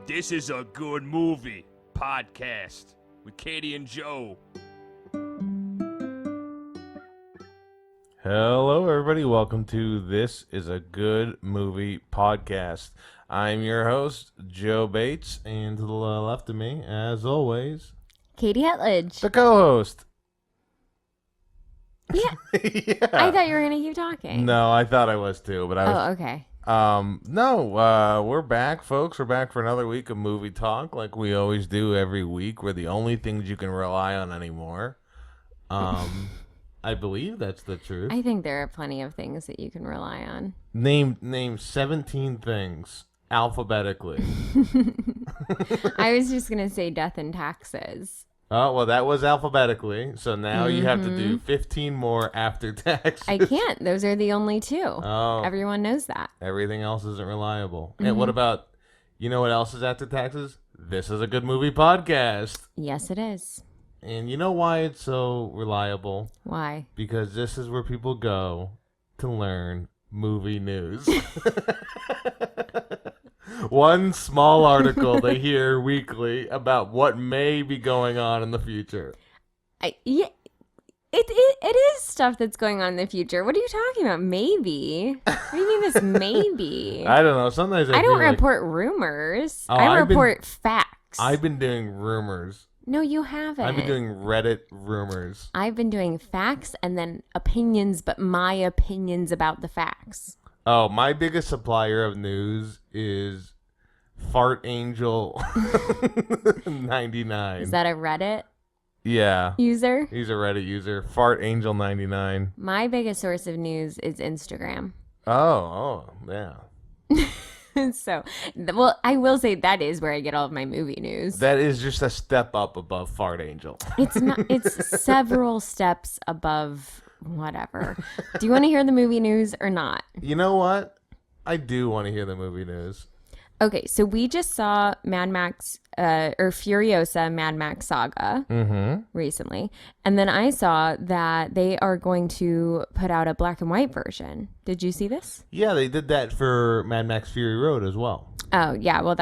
This is a good movie podcast with Katie and Joe. Hello, everybody. Welcome to This is a Good Movie podcast. I'm your host, Joe Bates, and to the left of me, as always, Katie Hetledge. the co-host. Yeah. Yeah. I thought you were going to keep talking. No, I thought I was too, but I was. Oh, okay. We're back, folks. We're back for another week of movie talk, like we always do every week. We're the only things you can rely on anymore. I believe that's the truth. I think there are plenty of things that you can rely on. Name 17 things alphabetically. I was just going to say death and taxes. Oh, well, that was alphabetically. So now you have to do 15 more after taxes. I can't. Those are the only two. Oh. Everyone knows that. Everything else isn't reliable. And what about, you know what else is after taxes? This is a good movie podcast. Yes, it is. And you know why it's so reliable? Why? Because this is where people go to learn movie news. One small article they hear weekly about what may be going on in the future. Yeah, it is stuff that's going on in the future. What are you talking about? Maybe. What do you mean this maybe? I don't know. Sometimes I don't feel report rumors. Oh, I report facts. I've been doing rumors. No, you haven't. I've been doing Reddit rumors. I've been doing facts and then opinions, but my opinions about the facts. Oh, my biggest supplier of news is Fart Angel 99. Is that a Reddit Yeah. user? He's a Reddit user. Fart Angel 99. My biggest source of news is Instagram. Oh, yeah. So, well, I will say that is where I get all of my movie news. That is just a step up above Fart Angel. It's not. It's several steps above whatever. Do you want to hear the movie news or not? You know what? I do want to hear the movie news. Okay, so we just saw Mad Max, or Furiosa Mad Max Saga recently. And then I saw that they are going to put out a black and white version. Did you see this? Yeah, they did that for Mad Max Fury Road as well. Oh, yeah. Well,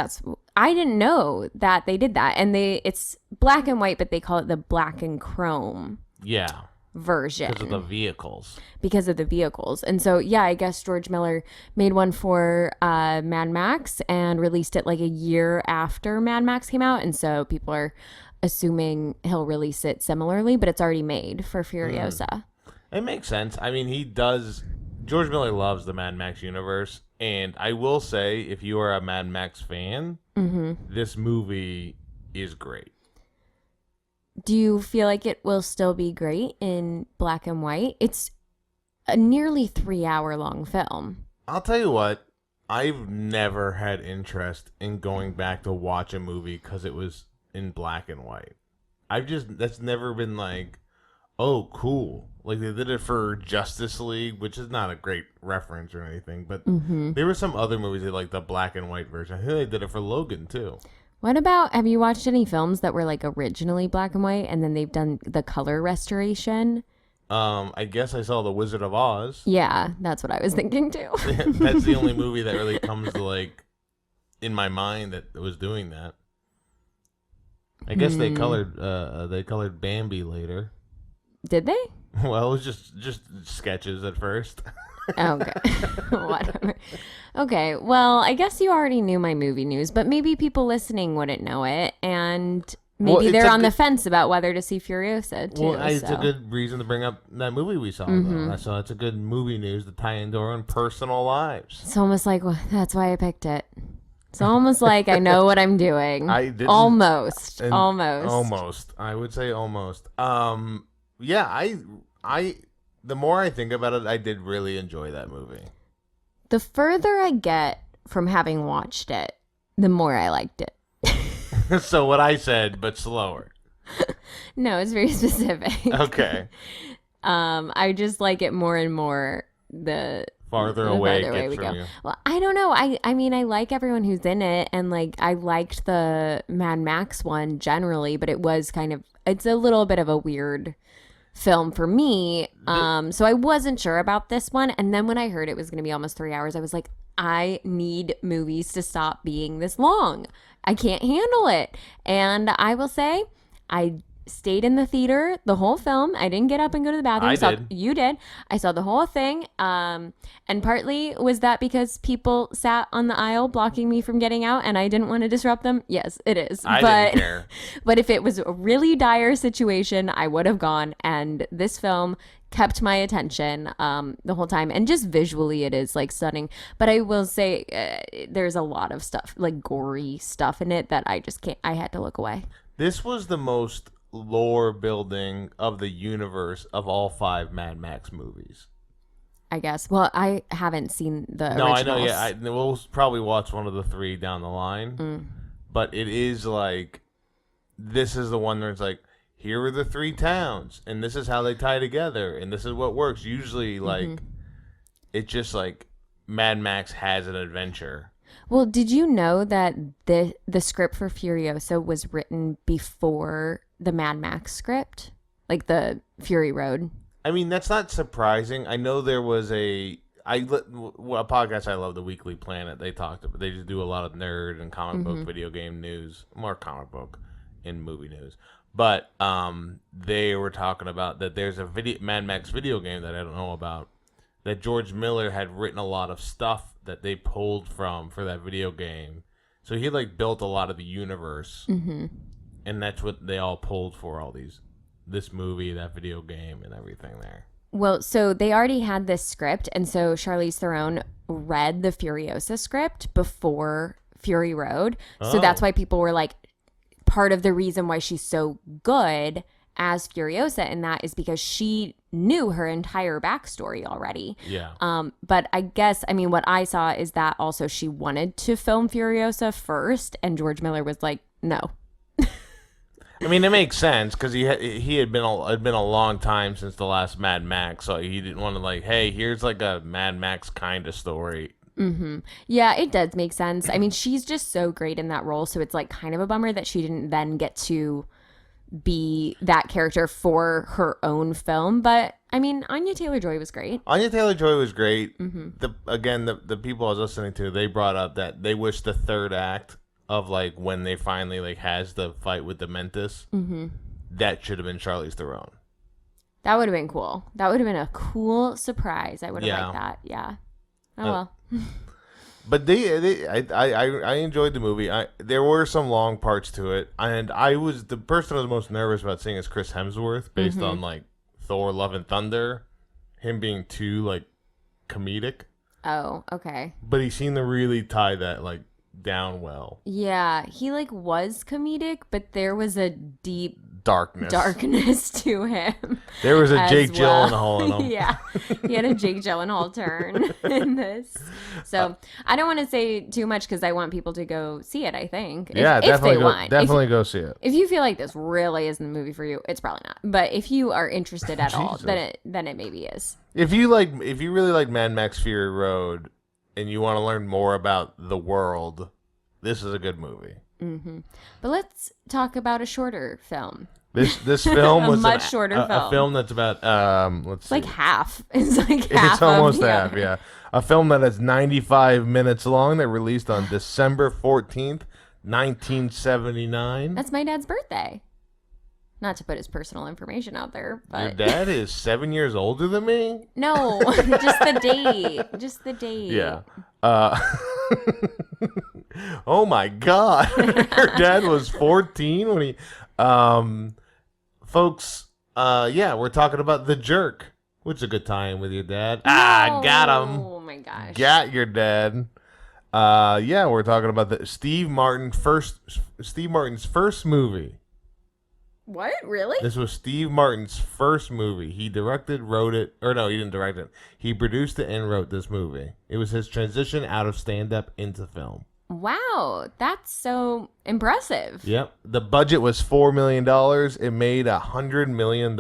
I didn't know that they did that. And it's black and white, but they call it the black and chrome Yeah, version. because of the vehicles. And so, yeah, I guess George Miller made one for Mad Max and released it like a year after Mad Max came out. And so people are assuming he'll release it similarly, but it's already made for Furiosa. It makes sense. I mean, George Miller loves the Mad Max universe. And I will say, if you are a Mad Max fan, this movie is great. Do you feel like it will still be great in black and white? It's a nearly 3-hour-long film. I'll tell you what, I've never had interest in going back to watch a movie because it was in black and white. That's never been like, oh, cool. Like they did it for Justice League, which is not a great reference or anything, but there were some other movies that like the black and white version. I think they did it for Logan too. Have you watched any films that were like originally black and white and then they've done the color restoration? I guess I saw The Wizard of Oz. Yeah, that's what I was thinking too. That's the only movie that really comes to like in my mind that was doing that. I guess they colored Bambi later. Did they? Well, it was just sketches at first. Okay. Whatever. Okay. Well, I guess you already knew my movie news, but maybe people listening wouldn't know it, and maybe they're on the fence about whether to see Furiosa too. Well, it's a good reason to bring up that movie we saw. Though. So it's a good movie news to tie into our own personal lives. It's almost like that's why I picked it. It's almost like I know what I'm doing. I didn't. Almost. I would say almost. Yeah. The more I think about it, I did really enjoy that movie. The further I get from having watched it, the more I liked it. So what I said, but slower. No, it's very specific. Okay. I just like it more and more the farther away we from go. you. Well, I don't know. I mean, I like everyone who's in it, and like I liked the Mad Max one generally, but it's a little bit of a weird film for me. So I wasn't sure about this one, and then when I heard it was going to be almost 3 hours, I was like, I need movies to stop being this long. I can't handle it. And I will say, I stayed in the theater the whole film. I didn't get up and go to the bathroom. You did. I saw the whole thing. And partly was that because people sat on the aisle blocking me from getting out and I didn't want to disrupt them. Yes, it is. I didn't care. But if it was a really dire situation, I would have gone. And this film kept my attention the whole time. And just visually, it is like stunning. But I will say there's a lot of stuff, like gory stuff in it that I just can't. I had to look away. This was the most lore building of the universe of all 5 Mad Max movies. I guess. Well, I haven't seen the No, originals. I know. Yeah, we'll probably watch one of the 3 down the line. But it is like, this is the one where it's like, here are the 3 towns, and this is how they tie together, and this is what works. Usually, like, it's just like Mad Max has an adventure. Well, did you know that the script for Furiosa was written before the Mad Max script? Like the Fury Road? I mean, that's not surprising. I know there was a podcast I love, The Weekly Planet. They talked about, they just do a lot of nerd and comic book, video game news, more comic book and movie news. But they were talking about that there's a Mad Max video game that I don't know about, that George Miller had written a lot of stuff that they pulled from for that video game. So he like built a lot of the universe, and that's what they all pulled for all this movie, that video game, and everything there. Well, so they already had this script, and so Charlize Theron read the Furiosa script before Fury Road. So that's why people were like, part of the reason why she's so good as Furiosa, and that is because she knew her entire backstory already. Yeah. But I guess, I mean, what I saw is that also she wanted to film Furiosa first, and George Miller was like, no. I mean, it makes sense because he had been a long time since the last Mad Max, so he didn't want to like, hey, here's like a Mad Max kind of story. Yeah, it does make sense. I mean, she's just so great in that role, so it's like kind of a bummer that she didn't then get to be that character for her own film. But I mean, Anya Taylor-Joy was great. Anya Taylor-Joy was great. The people I was listening to, they brought up that they wish the third act of like when they finally like has the fight with the Mentis, that should have been Charlize Theron. That would have been cool. That would have been a cool surprise. I would have liked that. Yeah. Oh well. But I enjoyed the movie. There were some long parts to it, and the person I was most nervous about seeing is Chris Hemsworth, based on like Thor: Love and Thunder, him being too like comedic. Oh, okay. But he seemed to really tie that like down well. Yeah, he like was comedic, but there was a deep darkness to him. There was a Jake Gyllenhaal in him. Yeah, he had a Jake Gyllenhaal turn in this. So I don't want to say too much because I want people to go see it. I think. Definitely go see it. If you feel like this really isn't the movie for you, it's probably not. But if you are interested at all, then it maybe is. If you really like Mad Max Fury Road and you want to learn more about the world, this is a good movie. But let's talk about a shorter film. This film was much shorter film. A film that's about let's see. Like half. It's like half. It's almost half, yeah. A film that is 95 minutes long that released on December 14th, 1979. That's my dad's birthday. Not to put his personal information out there, but your dad is 7 years older than me? No, just the date. Just the date. Yeah. Oh my God. Your dad was 14 when he folks, we're talking about The Jerk, which is a good time with your dad. No. Got him. Oh my gosh. Got your dad. We're talking about Steve Martin's first movie. What? Really? This was Steve Martin's first movie. He directed, wrote it, or no, he didn't direct it. He produced it and wrote this movie. It was his transition out of stand-up into film. Wow, that's so impressive. Yep. The budget was $4 million. It made $100 million.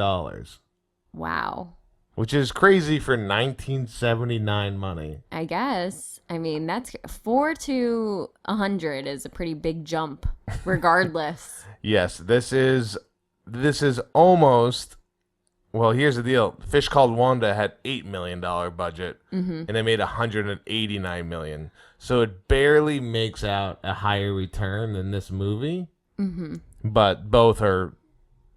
Wow. Which is crazy for 1979 money. I guess. I mean, that's 4 to 100 is a pretty big jump, regardless. Yes, this is almost Well, here's the deal. Fish Called Wanda had $8 million budget, and they made $189 million. So it barely makes out a higher return than this movie. But both are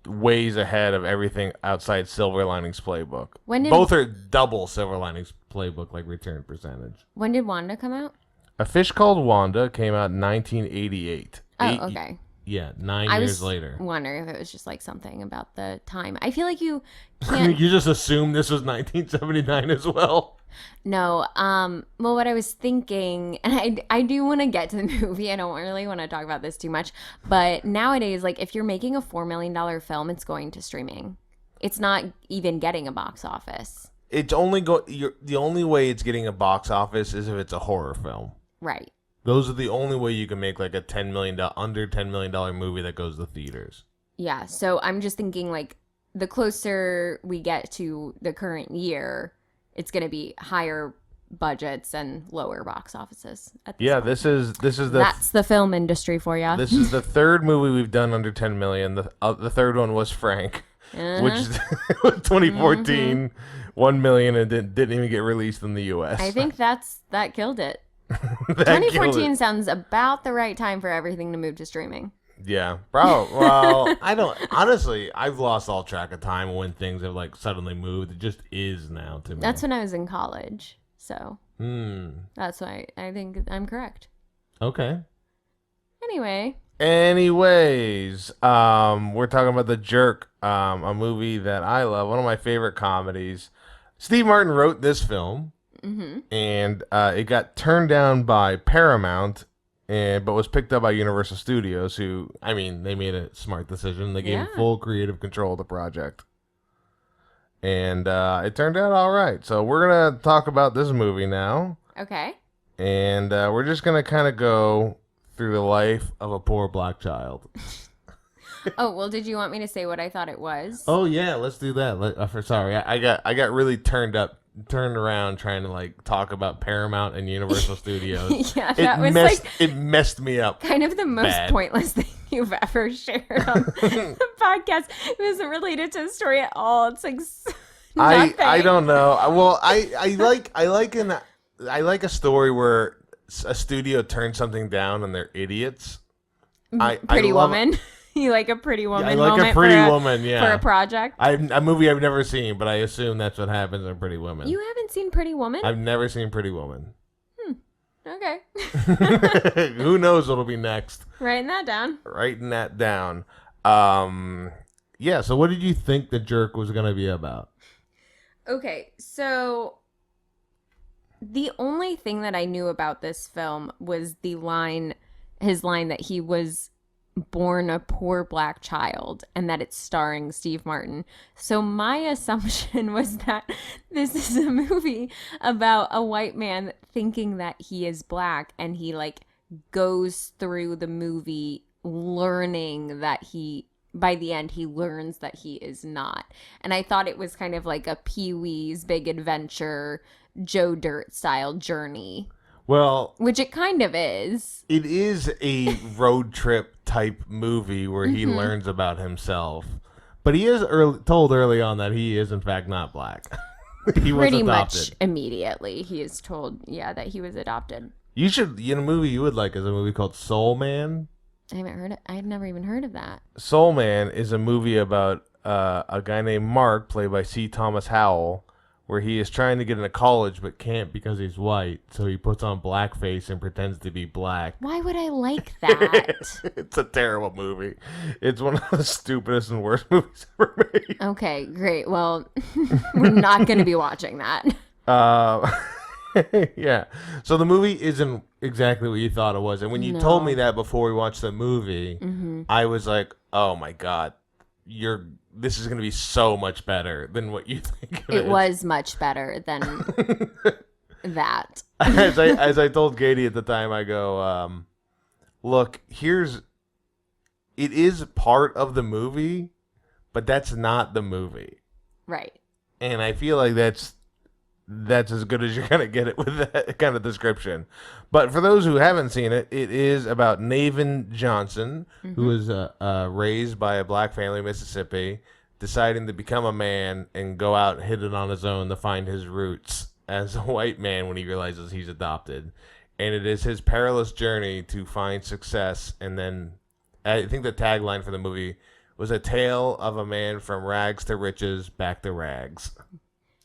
ways ahead of everything outside Silver Linings Playbook. Both are double Silver Linings Playbook, like return percentage. When did Wanda come out? A Fish Called Wanda came out in 1988. Oh, okay. Yeah, 9 years later. I was wondering if it was just like something about the time. I feel like you can't. You just assumed this was 1979 as well. No. Well, what I was thinking, and I do want to get to the movie. I don't really want to talk about this too much. But nowadays, like if you're making a $4 million film, it's going to streaming. It's not even getting a box office. It's only the only way it's getting a box office is if it's a horror film. Right. Those are the only way you can make like a under $10 million movie that goes to theaters. Yeah. So I'm just thinking like the closer we get to the current year, it's going to be higher budgets and lower box offices. Yeah, this is that's the film industry for you. This is the third movie we've done under 10 million. The third one was Frank, which is 2014, 1 million, and didn't even get released in the U.S. I think that killed it. That 2014 killed it. sounds about the right time for everything to move to streaming. Yeah, bro. Well, I don't honestly. I've lost all track of time when things have like suddenly moved. It just is now to me. That's when I was in college, so that's why I think I'm correct. Okay. Anyways, we're talking about The Jerk, a movie that I love, one of my favorite comedies. Steve Martin wrote this film, and it got turned down by Paramount, but was picked up by Universal Studios, who, I mean, they made a smart decision. They gave him full creative control of the project. And it turned out all right. So we're going to talk about this movie now. okay. And we're just going to kind of go through the life of a poor black child. Oh, well, did you want me to say what I thought it was? Oh yeah, let's do that. Sorry, I got really turned around trying to like talk about Paramount and Universal Studios. Yeah, that was like it messed me up. kind of the most pointless thing you've ever shared on the podcast. It wasn't related to the story at all. It's like nothing. I don't know. Well, I like a story where a studio turns something down and they're idiots. Pretty Woman. You like a Pretty Woman? I like moment a Pretty Woman. Yeah, for a project. A movie I've never seen, but I assume that's what happens in Pretty Woman. You haven't seen Pretty Woman? I've never seen Pretty Woman. Okay. Who knows what'll be next? Writing that down. Yeah. So, what did you think The Jerk was gonna be about? Okay, so the only thing that I knew about this film was his line that he was born a poor black child and that it's starring Steve Martin. So my assumption was that this is a movie about a white man thinking that he is black, and he like goes through the movie learning that by the end he learns that he is not. And I thought it was kind of like a Pee-wee's Big Adventure, Joe Dirt style journey. Well, which it kind of is. It is a road trip type movie where he learns about himself. But he is told early on that he is in fact not black. He was pretty adopted. Much immediately he is told, that he was adopted. A movie you would like is a movie called Soul Man. I haven't heard it. I've never even heard of that. Soul Man is a movie about a guy named Mark, played by C. Thomas Howell, where he is trying to get into college but can't because he's white. So he puts on blackface and pretends to be black. Why would I like that? It's a terrible movie. It's one of the stupidest and worst movies ever made. Okay, great. Well, we're not going to be watching that. Yeah. So the movie isn't exactly what you thought it was. And when you told me that before we watched the movie, I was like, oh my God, this is going to be so much better than what you think it is. Was much better than that. As I told Katie at the time, I go, look, it is part of the movie, but that's not the movie. Right. And I feel like that's as good as you're going to get it with that kind of description. But for those who haven't seen it, it is about Navin Johnson, who was raised by a black family in Mississippi, deciding to become a man and go out and hit it on his own to find his roots as a white man when he realizes he's adopted. And it is his perilous journey to find success. And then I think the tagline for the movie was a tale of a man from rags to riches, back to rags.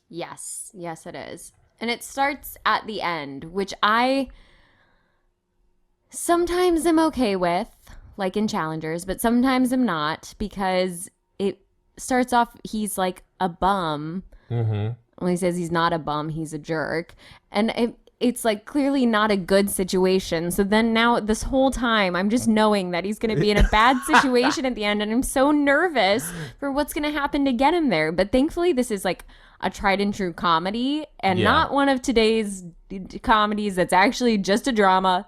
Yes, it is. And it starts at the end, which I sometimes am okay with, like in Challengers, but sometimes I'm not, because it starts off, he's like a bum. Mm-hmm. Well, he says he's not a bum, he's a jerk. And it's like clearly not a good situation. So then now this whole time I'm just knowing that he's going to be in a bad situation at the end, and I'm so nervous for what's going to happen to get him there. But thankfully this is like a tried and true comedy, and not one of today's comedies that's actually just a drama.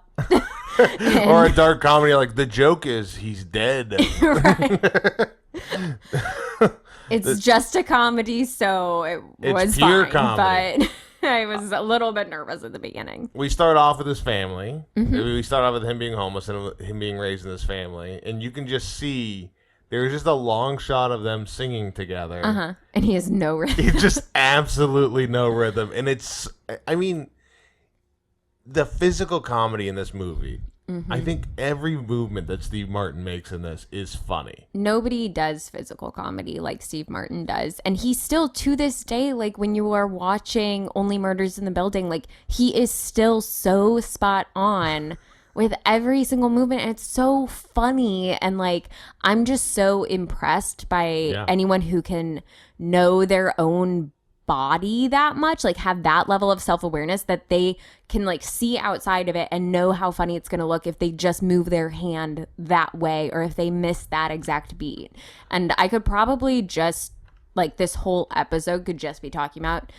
Or a dark comedy like the joke is he's dead. Right. It's just a comedy, so it was pure fine. comedy. But I was a little bit nervous at the beginning. We start off with his family. Mm-hmm. We start off with him being homeless and him being raised in this family. And you can just see there's just a long shot of them singing together. Uh-huh. And he has no rhythm. It's just absolutely no rhythm. And it's, I mean, the physical comedy in this movie, I think every movement that Steve Martin makes in this is funny. Nobody does physical comedy like Steve Martin does. And he still, to this day, like when you are watching Only Murders in the Building, like he is still so spot on with every single movement. And it's so funny. And like, I'm just so impressed by anyone who can know their own body that much, like have that level of self-awareness that they can like see outside of it and know how funny it's going to look if they just move their hand that way or if they miss that exact beat. And I could probably just like this whole episode could just be talking about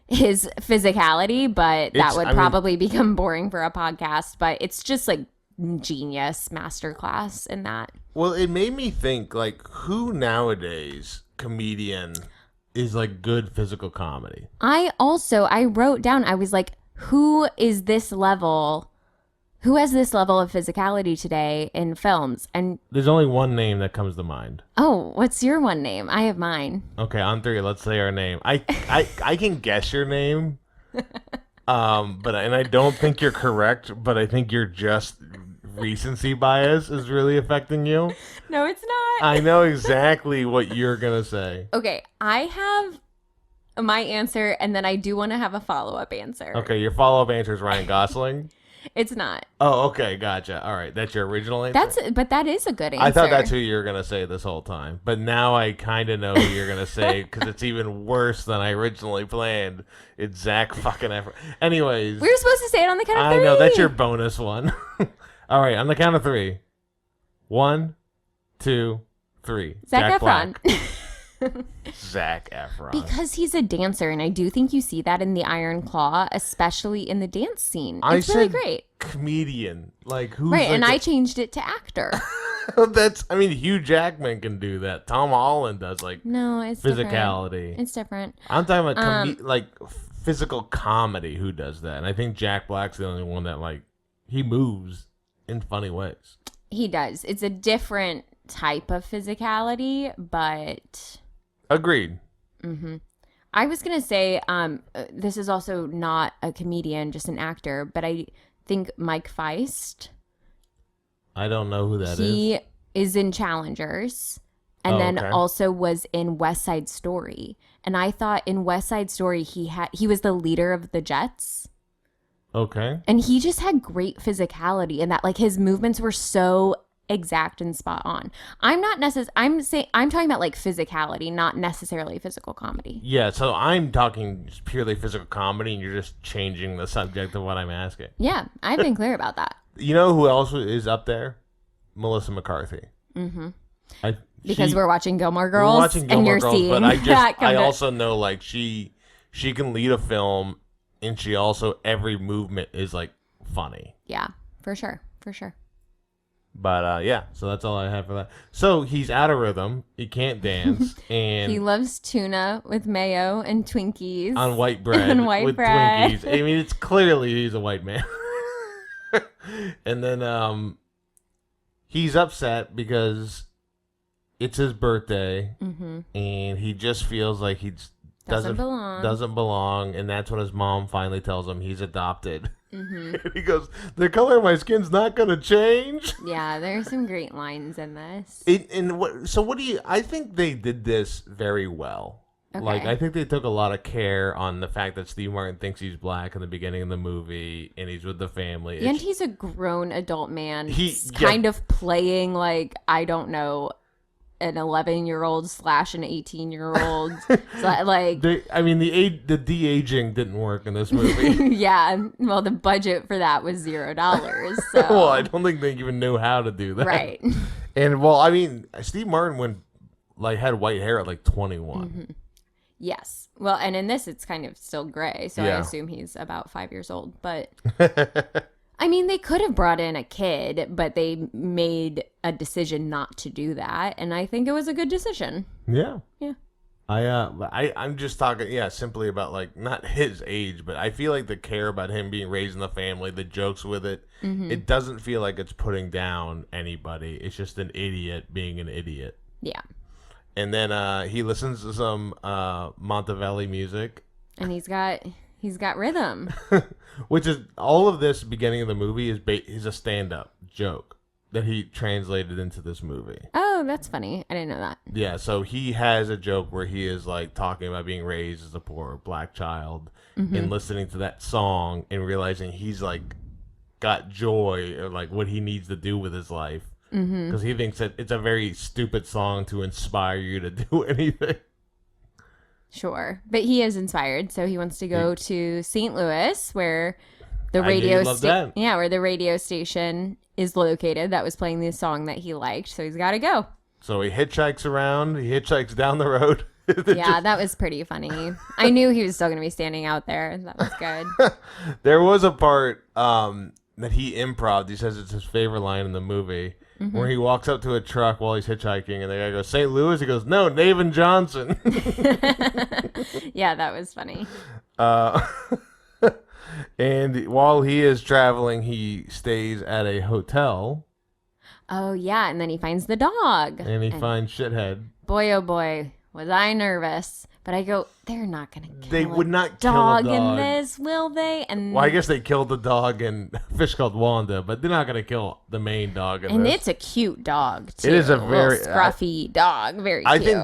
his physicality, but that would probably become boring for a podcast. But it's just like genius masterclass in that. Well, it made me think, like, who nowadays comedian is like good physical comedy? I wrote down, I was like, who has this level of physicality today in films? And there's only one name that comes to mind. oh, what's your one name? I have mine. Okay, on three, let's say our name. I can guess your name. But I don't think you're correct, but I think you're just recency bias is really affecting you. No, it's not. I know exactly what you're gonna say. Okay, I have my answer, and then I do want to have a follow-up answer. Okay, your follow-up answer is Ryan Gosling. It's not. Oh, okay, gotcha. All right, that's your original answer. But that is a good answer. I thought that's who you were gonna say this whole time, but now I kind of know who you're gonna say because it's even worse than I originally planned. It's Zach fucking Efron. Anyways, we were supposed to say it on the count of three. I know that's your bonus one. All right, on the count of three. 1, 2, 3. Zac Efron. Zac Efron. Because he's a dancer, and I do think you see that in the Iron Claw, especially in the dance scene. It's really great. Comedian, like who's right? like And I changed it to actor. Hugh Jackman can do that. Tom Holland does it's physicality. Different. It's different. I'm talking about physical comedy. Who does that? And I think Jack Black's the only one that he moves in funny ways. He does. It's a different type of physicality, but agreed. Mm-hmm. I was gonna say, this is also not a comedian, just an actor, but I think Mike Feist. I don't know who that is. He is in Challengers, and then also was in West Side Story. And I thought in West Side Story he was the leader of the Jets. Okay. And he just had great physicality, and that his movements were so exact and spot on. I'm talking about physicality, not necessarily physical comedy. Yeah, so I'm talking purely physical comedy, and you're just changing the subject of what I'm asking. Yeah, I've been clear about that. You know who else is up there? Melissa McCarthy. Mm-hmm. Because we're watching Gilmore Girls, but I also know she can lead a film, and she also every movement is funny. Yeah, for sure. But so that's all I have for that. So he's out of rhythm. He can't dance, and he loves tuna with mayo and Twinkies on white bread. Twinkies. I mean, it's clearly he's a white man. And then he's upset because it's his birthday, and he just feels like he doesn't belong, and that's when his mom finally tells him he's adopted. And he goes, "The color of my skin's not gonna change." Yeah, there's some great lines in this. What do you? I think they did this very well. Okay. Like, I think they took a lot of care on the fact that Steve Martin thinks he's black in the beginning of the movie, and he's with the family. And he's a grown adult man. He's kind of playing like, I don't know, an 11-year-old / an 18-year-old. Like, the de-aging didn't work in this movie. Yeah, well, the budget for that was $0. So. Well, I don't think they even knew how to do that. Right. And Steve Martin had white hair at like 21. Yes. Well, and in this, it's kind of still gray, so Yeah. I assume he's about 5 years old. But they could have brought in a kid, but they made a decision not to do that, and I think it was a good decision. Yeah. Yeah. I'm just talking, simply about like not his age, but I feel like the care about him being raised in the family, the jokes with it, it doesn't feel like it's putting down anybody. It's just an idiot being an idiot. Yeah. And then he listens to some Montevelli music, and he's got rhythm. which is all of this beginning of the movie is a stand-up joke that he translated into this movie. Oh, that's funny. I didn't know that. Yeah, so he has a joke where he is like talking about being raised as a poor black child and listening to that song and realizing he's like got joy or like what he needs to do with his life. Because he thinks that it's a very stupid song to inspire you to do anything. Sure. But he is inspired, so he wants to go to St. Louis, where the radio station is located that was playing the song that he liked, so he's got to go. So he hitchhikes around, he hitchhikes down the road. Yeah, that was pretty funny. I knew he was still going to be standing out there. That was good. There was a part that he improv'd. He says it's his favorite line in the movie. Where he walks up to a truck while he's hitchhiking, and the guy goes, "St. Louis?" He goes, "No, Navin Johnson." Yeah, that was funny. And while he is traveling, he stays at a hotel. Oh, yeah, and then he finds the dog. And he finds Shithead. Boy, oh boy, was I nervous. But I go, they're not going to kill They would not dog kill a dog in this, will they? And well, I guess they killed the dog in Fish Called Wanda, but they're not going to kill the main dog in this. It's a cute dog, too. It is a very scruffy dog. Very I cute.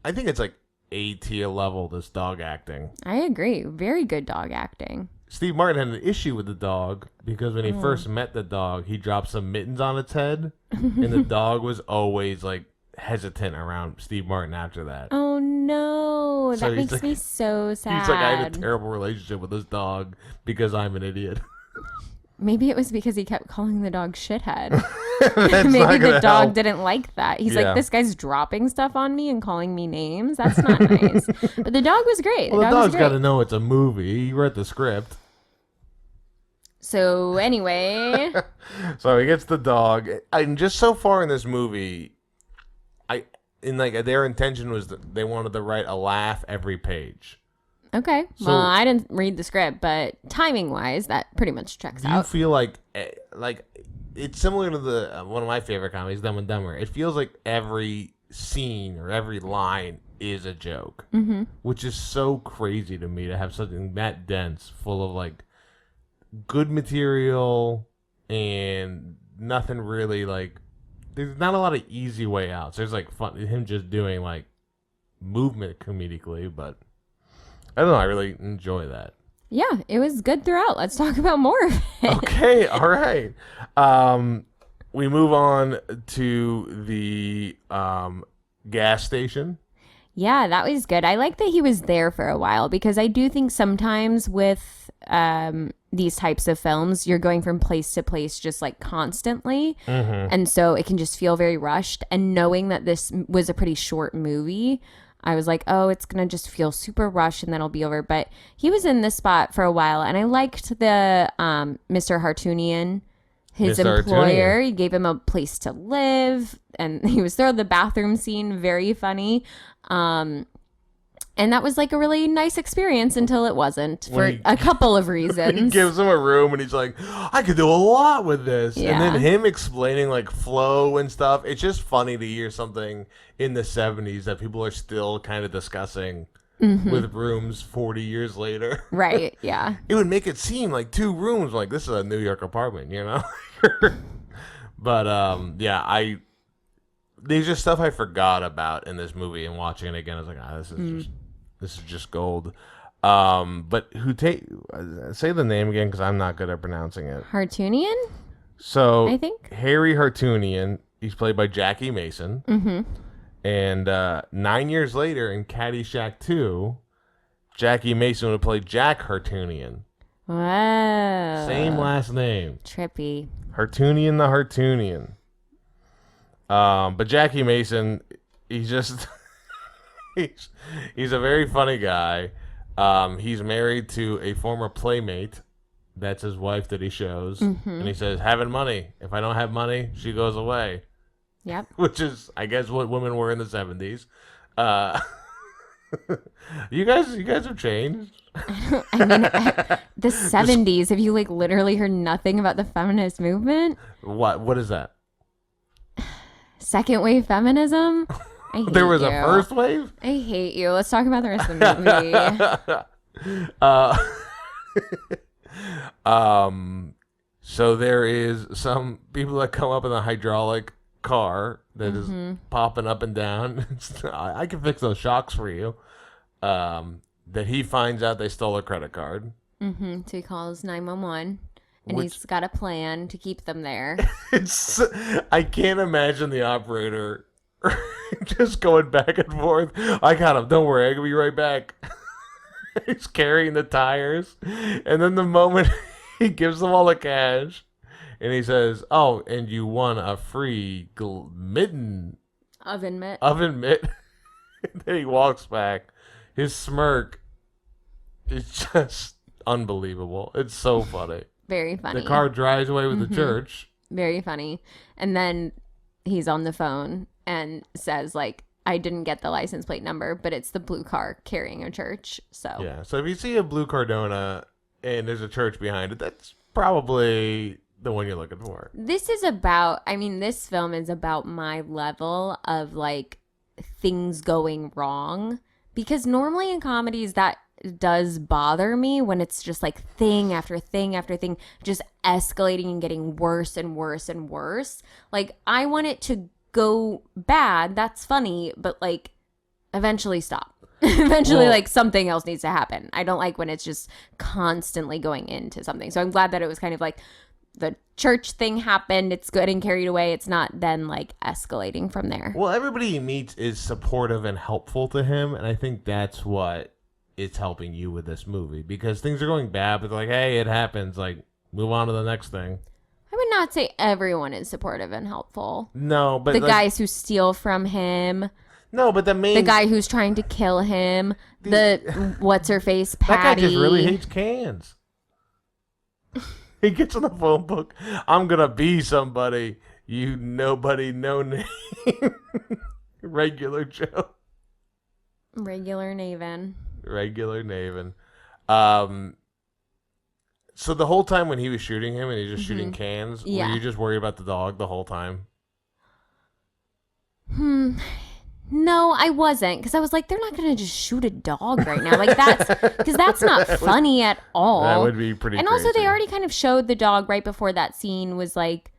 I think it's like A-tier level, this dog acting. I agree. Very good dog acting. Steve Martin had an issue with the dog because when he first met the dog, he dropped some mittens on its head, and the dog was always like hesitant around Steve Martin after that. Oh no, So that he's makes me so sad. He's like, I had a terrible relationship with this dog because I'm an idiot. Maybe it was because he kept calling the dog Shithead. That's Maybe not the gonna dog help. didn't like that. He's Yeah. like, this guy's dropping stuff on me and calling me names. That's not nice. But the dog was great. Well, the dog was dog's got to great. know it's a movie. He read the script. So anyway, So he gets the dog. And just so far in this movie, their intention was that they wanted to write a laugh every page. okay. So- Well, I didn't read the script, but timing wise, that pretty much checks Do you out. feel like it's similar to the one of my favorite comedies, Dumb and Dumber? It feels like every scene or every line is a joke, which is so crazy to me to have something that dense, full of like good material and nothing really like. There's not a lot of easy way outs. There's like him just doing like movement comedically, but I don't know. I really enjoy that. Yeah, it was good throughout. Let's talk about more of it. Okay, all right. We move on to the gas station. Yeah, that was good. I like that he was there for a while because I do think sometimes with these types of films, you're going from place to place just like constantly. And so it can just feel very rushed. And knowing that this was a pretty short movie, I was like, oh, it's going to just feel super rushed and then it'll be over. But he was in this spot for a while. And I liked the Mr. Hartunian, his Mr. employer. Hartunian. He gave him a place to live. And he was there. The bathroom scene, very funny. And that was like a really nice experience until it wasn't for When he- a couple of He reasons. gives him a room and he's like, I could do a lot with this. Yeah. And then him explaining like flow and stuff. It's just funny to hear something in the 70s that people are still kind of discussing with rooms 40 years later. Right. Yeah. It would make it seem like 2 rooms. Like, this is a New York apartment, you know? But, yeah, there's just stuff I forgot about in this movie, and watching it again, I was like, this is just gold. But say the name again, because I'm not good at pronouncing it. Hartunian? So I think. Harry Hartunian, he's played by Jackie Mason. Mm-hmm. And 9 years later in Caddyshack 2, Jackie Mason would play Jack Hartunian. Wow. Same last name. Trippy. Hartunian the Hartunian. But Jackie Mason, he's just he's a very funny guy. He's married to a former playmate. That's his wife that he shows. And he says, having money. If I don't have money, she goes away. Yep. Which is, I guess, what women were in the 70s. You guys have changed. I mean, the 70s, have you like literally heard nothing about the feminist movement? What is that? Second wave feminism? I hate There was you. a first wave? I hate you. Let's talk about the rest of the movie. So there is some people that come up in a hydraulic car that is popping up and down. I can fix those shocks for you. That he finds out they stole a credit card. So he calls 911, and Which- he's got a plan to keep them there. I can't imagine the operator just going back and forth. I got him. Don't worry. I can be right back. He's carrying the tires. And then the moment he gives them all the cash and he says, oh, and you won a free oven mitt. And then he walks back. His smirk is just unbelievable. It's so funny. Very funny. The car drives away with the church. Very funny. And then he's on the phone and says, like, I didn't get the license plate number, but it's the blue car carrying a church. So Yeah, so if you see a blue Cardona and there's a church behind it, that's probably the one you're looking for. this film is about my level of like things going wrong, because normally in comedies that does bother me when it's just like thing after thing after thing just escalating and getting worse and worse and worse. Like, I want it to go bad, that's funny, but like eventually stop. Eventually, Well- like, something else needs to happen. I don't like when it's just constantly going into something. So I'm glad that it was kind of like the church thing happened, it's getting carried away, it's not then like escalating from there. Well, everybody he meets is supportive and helpful to him, and I think that's what is helping you with this movie, because things are going bad, but they're like, hey, it happens, like, move on to the next thing. I would not say everyone is supportive and helpful. No, but The like, guys who steal from him, no, but the main the guy who's trying to kill him, the what's her face, that guy Patty. just really hates cans. He gets on the phone book. I'm gonna be somebody. You nobody, no name. Regular Joe. Regular Naven. Regular Naven. So the whole time when he was shooting him and he's just shooting cans, Yeah. were you just worried about the dog the whole time? No, I wasn't, because I was like, they're not gonna just shoot a dog right now. Like, that's because that's not funny at all. That would be pretty. And also, they crazy. already kind of showed the dog right before that scene was like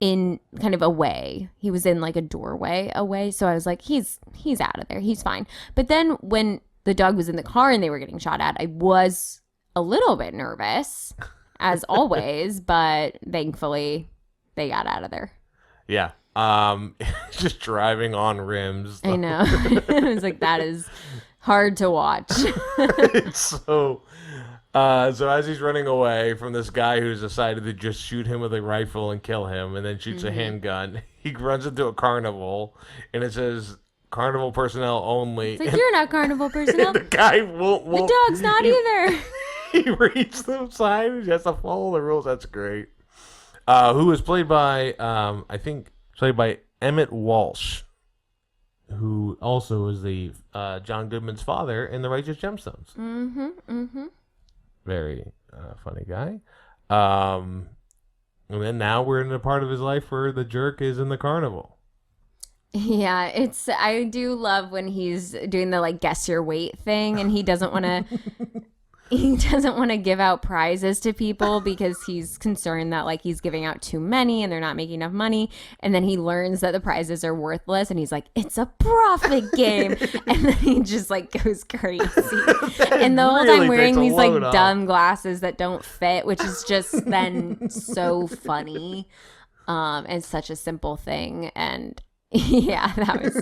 in kind of away. He was in like a doorway away. So I was like, he's out of there. He's fine. But then when the dog was in the car and they were getting shot at, I was a little bit nervous, as always. But thankfully, they got out of there. Yeah. Just driving on rims. I know. I was like, that is hard to watch. It's so as he's running away from this guy who's decided to just shoot him with a rifle and kill him, and then shoots a handgun, he runs into a carnival, and it says carnival personnel only. It's like, you're not carnival personnel. The guy won't. The dog's not either. He reads the sign. He has to follow the rules. That's great. Who was played by Emmett Walsh. who also is the John Goodman's father in The Righteous Gemstones. Very funny guy. And then now we're in a part of his life where the jerk is in the carnival. Yeah, I do love when he's doing the like guess your weight thing, and he doesn't want to give out prizes to people because he's concerned that like he's giving out too many and they're not making enough money. And then he learns that the prizes are worthless, and he's like, "It's a profit game," and then he just like goes crazy. And the whole time wearing these like dumb glasses that don't fit, which is just then so funny, and such a simple thing. And yeah, that was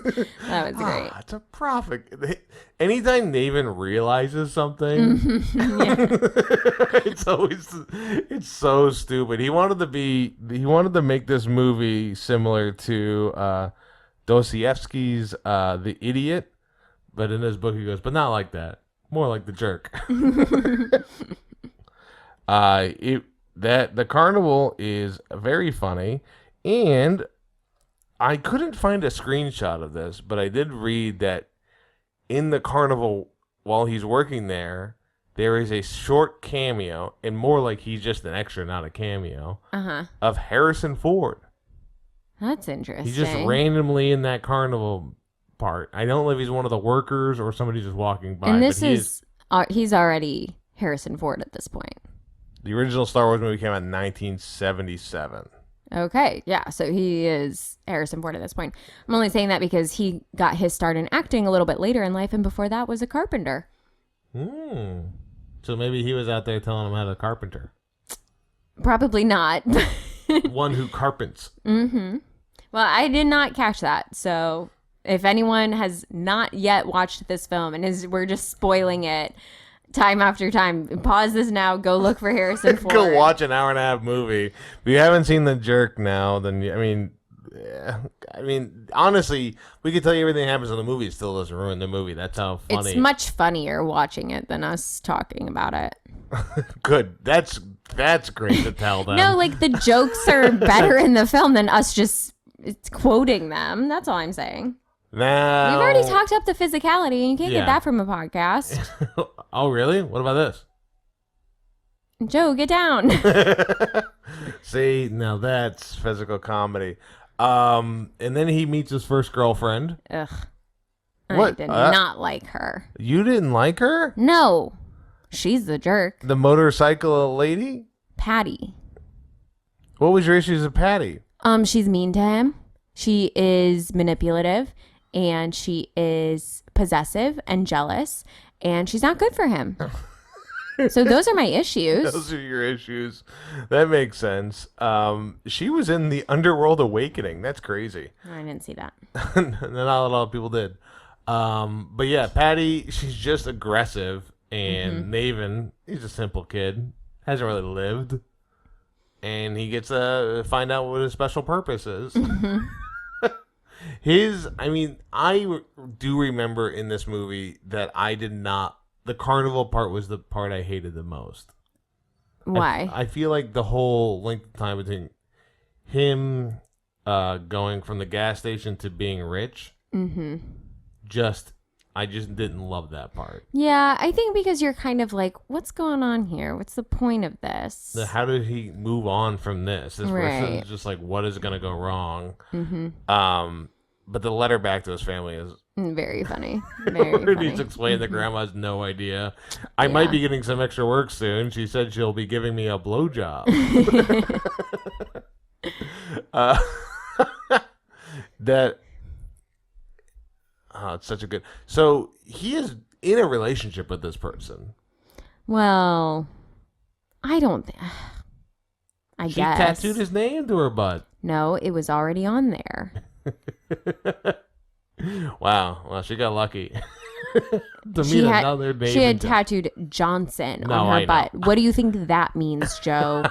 great. It's a profit. Anytime Naven realizes something, it's so stupid. He wanted to make this movie similar to Dostoevsky's The Idiot, but in his book he goes, but not like that. More like The Jerk. The carnival is very funny, and I couldn't find a screenshot of this, but I did read that in the carnival, while he's working there, there is a short cameo, and more like he's just an extra, not a cameo, of Harrison Ford. That's interesting. He's just randomly in that carnival part. I don't know if he's one of the workers or somebody just walking by. And this he's already Harrison Ford at this point. The original Star Wars movie came out in 1977. Okay, yeah, so he is Harrison Ford at this point. I'm only saying that because he got his start in acting a little bit later in life, and before that was a carpenter. So maybe he was out there telling him how to carpenter. Probably not. One who carpents. Well, I did not catch that, so if anyone has not yet watched this film and we're just spoiling it time after time, pause this now, go look for Harrison Ford. Go watch an hour and a half movie. If you haven't seen The Jerk now, then I mean, honestly, we could tell you everything that happens in the movie. It still doesn't ruin the movie. That's how funny. It's much funnier watching it than us talking about it. Good. That's great to tell them. No, like the jokes are better in the film than us just quoting them. That's all I'm saying. Now, we've already talked up the physicality, and you can't get that from a podcast. Oh, really? What about this? Joe, get down. See, now that's physical comedy. And then he meets his first girlfriend. Ugh. What? I did not like her. You didn't like her? No. She's the jerk. The motorcycle lady? Patty. What was your issues with Patty? She's mean to him. She is manipulative, and she is possessive and jealous, and she's not good for him. So those are my issues. Those are your issues. That makes sense. She was in the Underworld Awakening. That's crazy. I didn't see that. Not a lot of people did. But yeah, Patty, she's just aggressive. And Naven, he's a simple kid. Hasn't really lived. And he gets to find out what his special purpose is. I do remember in this movie that the carnival part was the part I hated the most. Why? I feel like the whole length of time between him going from the gas station to being rich, I just didn't love that part. Yeah, I think because you're kind of like, what's going on here? What's the point of this? How did he move on from this? This person is just like, what is going to go wrong? But the letter back to his family is very funny. Very funny. He's explained that grandma has no idea. I might be getting some extra work soon. She said she'll be giving me a blowjob. It's such a good. So he is in a relationship with this person. Well, I don't. I guess she tattooed his name to her butt. No, it was already on there. Wow. Well, she got lucky. She had tattooed Johnson on her butt. What do you think that means, Joe?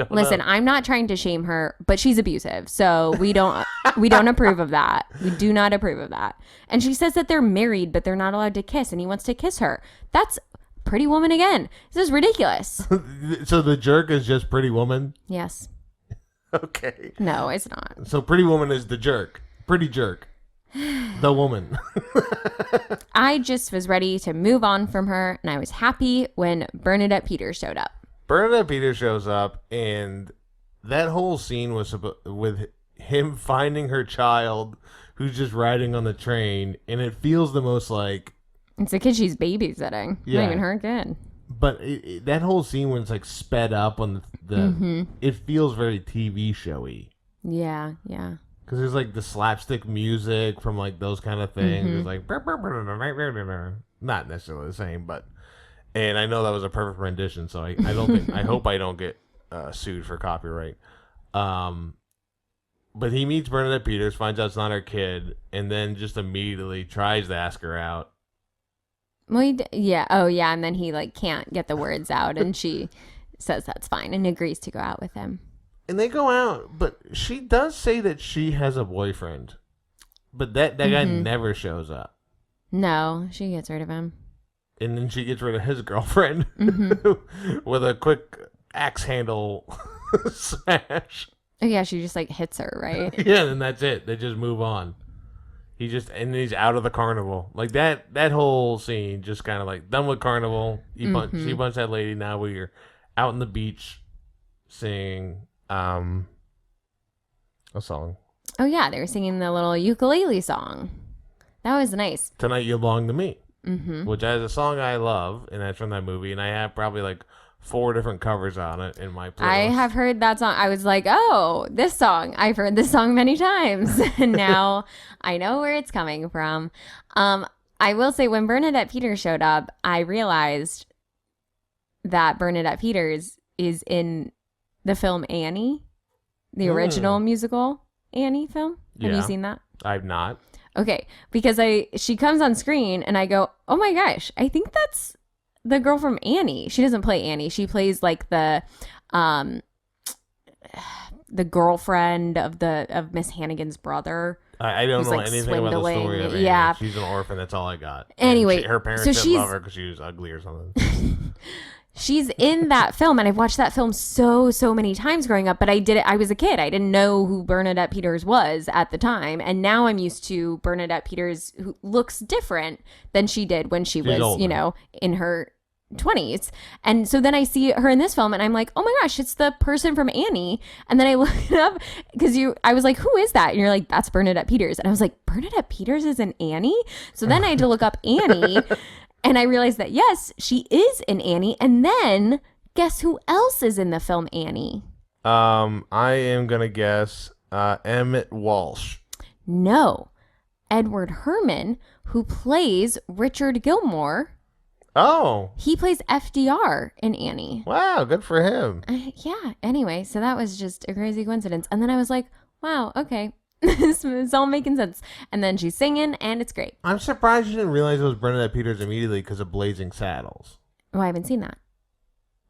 Listen, I'm not trying to shame her, but she's abusive, so we don't approve of that. We do not approve of that. And she says that they're married, but they're not allowed to kiss, and he wants to kiss her. That's Pretty Woman again. This is ridiculous. So the jerk is just Pretty Woman? Yes. Okay. No, it's not. So Pretty Woman is the jerk. Pretty jerk. The woman. I just was ready to move on from her, and I was happy when Bernadette Peters showed up. Bernadette Peters shows up, and that whole scene was with him finding her child who's just riding on the train, and it feels the most like... It's a kid she's babysitting. Yeah. Not even her kid. But that whole scene when it's like sped up on the it feels very TV showy. Yeah, yeah. Because there's like the slapstick music from like those kind of things. It's like not necessarily the same, but and I know that was a perfect rendition, so I don't think I hope I don't get sued for copyright. But he meets Bernadette Peters, finds out it's not her kid, and then just immediately tries to ask her out. Well, yeah. Oh, yeah. And then he like can't get the words out, and she says that's fine and agrees to go out with him. And they go out, but she does say that she has a boyfriend. But that guy never shows up. No, she gets rid of him. And then she gets rid of his girlfriend with a quick axe handle smash. Oh, yeah, she just like hits her, right? Yeah, and that's it. They just move on. He's out of the carnival. Like that whole scene just kind of like done with carnival. She punched that lady. Now we're out on the beach singing a song. Oh, yeah, they were singing the little ukulele song. That was nice. Tonight You Belong to Me, which is a song I love, and that's from that movie. And I have probably like 4 different covers on it in my playlist. I have heard that song. I was like, oh, this song. I've heard this song many times. And now I know where it's coming from. I will say when Bernadette Peters showed up, I realized that Bernadette Peters is in the film Annie, the original musical Annie film. Have you seen that? I've not. Okay, because she comes on screen and I go, oh my gosh, I think that's the girl from Annie. She doesn't play Annie. She plays like the girlfriend of Miss Hannigan's brother. I don't know like anything about the story of Annie. Yeah. She's an orphan. That's all I got. Anyway, her parents didn't love her because she was ugly or something. She's in that film, and I've watched that film so many times growing up, but I was a kid. I didn't know who Bernadette Peters was at the time, and now I'm used to Bernadette Peters, who looks different than she did when she was, older. In her 20s. And so then I see her in this film, and I'm like, oh my gosh, it's the person from Annie. And then I look it up, because I was like, who is that? And you're like, that's Bernadette Peters. And I was like, Bernadette Peters is in Annie? So then I had to look up Annie. And I realized that, yes, she is in Annie. And then guess who else is in the film Annie? I am going to guess Emmett Walsh. No. Edward Herrmann, who plays Richard Gilmore. Oh. He plays FDR in Annie. Wow, good for him. Yeah. Anyway, so that was just a crazy coincidence. And then I was like, wow, okay. It's all making sense. And then she's singing, and it's great. I'm surprised you didn't realize it was Bernadette Peters immediately because of Blazing Saddles. Oh, I haven't seen that.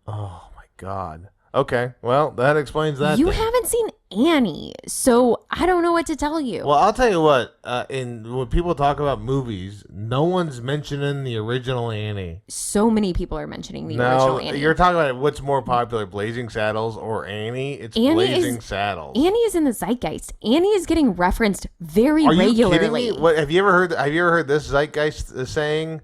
Oh, my God. Okay, well, that explains that. You haven't seen Annie, so I don't know what to tell you. Well, I'll tell you what. When people talk about movies, no one's mentioning the original Annie. So many people are mentioning the original Annie. You're talking about what's more popular, Blazing Saddles or Annie? It's Blazing Saddles. Annie is in the zeitgeist. Annie is getting referenced very regularly. Are you kidding me? What, have you ever heard this zeitgeist saying?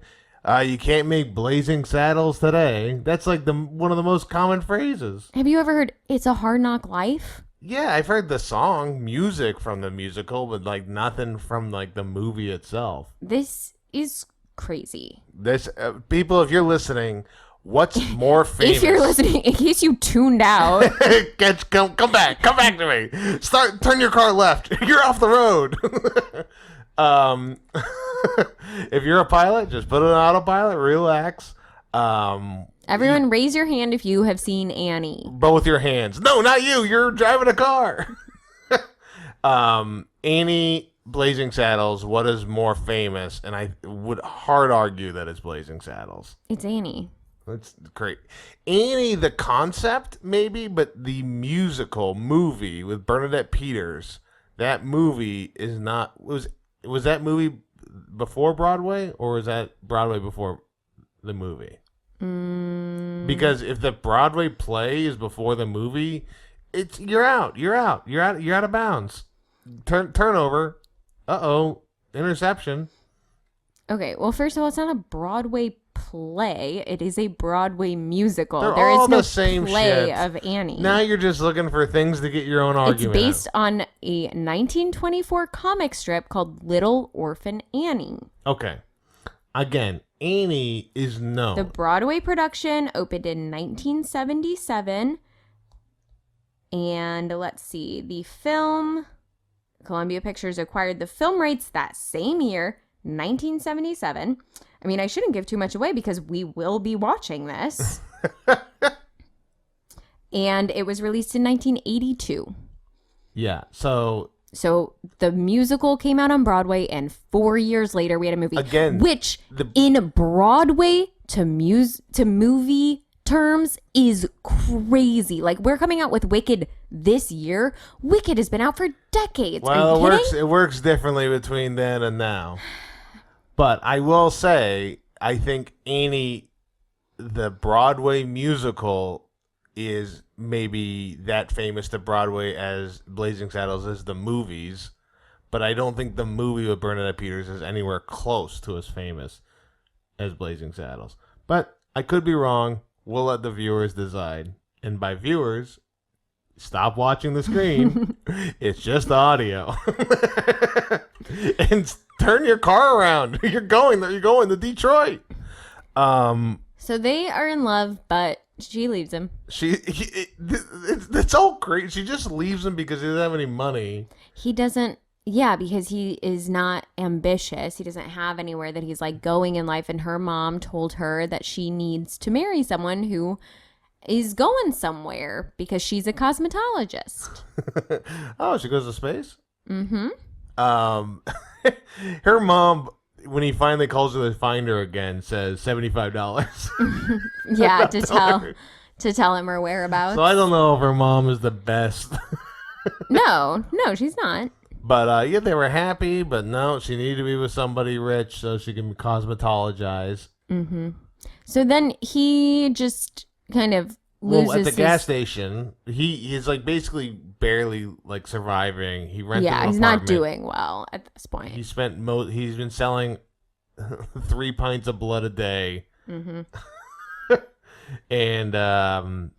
You can't make Blazing Saddles today. That's like one of the most common phrases. Have you ever heard "It's a Hard Knock Life"? Yeah, I've heard the song, music from the musical, but like nothing from like the movie itself. This is crazy. This people, if you're listening, what's more famous? If you're listening, in case you tuned out, come back to me. Turn your car left. You're off the road. If you're a pilot, just put it on autopilot, relax. Everyone raise your hand if you have seen Annie. Both your hands. No, not you. You're driving a car. Annie, Blazing Saddles, what is more famous? And I would hard argue that it's Blazing Saddles. It's Annie. That's great. Annie, the concept, maybe, but the musical movie with Bernadette Peters, that movie is not... Was that movie before Broadway, or was that Broadway before the movie? Because if the Broadway play is before the movie, you're out of bounds. Turnover. Interception. Okay, well, first of all, it's not a Broadway play. It is a Broadway musical. They're There all is no the same play shit. of Annie. Now you're just looking for things to get your own It's argument. based on a 1924 comic strip called Little Orphan Annie. Okay. Again, Annie is known. The Broadway production opened in 1977. And let's see, the film, Columbia Pictures acquired the film rights that same year, 1977. I mean, I shouldn't give too much away because we will be watching this. And it was released in 1982. Yeah. So the musical came out on Broadway, and 4 years later we had a movie. Again, which in Broadway to movie terms is crazy. Like, we're coming out with Wicked this year. Wicked has been out for decades. well, Are you kidding? it works differently between then and now. But I will say, I think Annie, the Broadway musical, is maybe that famous to Broadway as Blazing Saddles is the movies. But I don't think the movie with Bernadette Peters is anywhere close to as famous as Blazing Saddles. But I could be wrong. We'll let the viewers decide. And by viewers, stop watching the screen. It's just audio. And turn your car around. You're going to Detroit. So they are in love, but she leaves him. It's all great. She just leaves him because he doesn't have any money. He doesn't. Yeah, because he is not ambitious. He doesn't have anywhere that he's like going in life. And her mom told her that she needs to marry someone who is going somewhere because she's a cosmetologist. Oh, she goes to space? Mm-hmm. Her mom, when he finally calls her to find her again, says $75. Yeah, to tell him her whereabouts. So I don't know if her mom is the best. No, she's not. But yeah, they were happy, but no, she needed to be with somebody rich so she can cosmetologize. Mm-hmm. So then he just kind of loses Well, at the gas station, he's like basically barely like surviving. He rented an he's not apartment. doing well at this point. He's been selling 3 pints of blood a day. Mm-hmm. And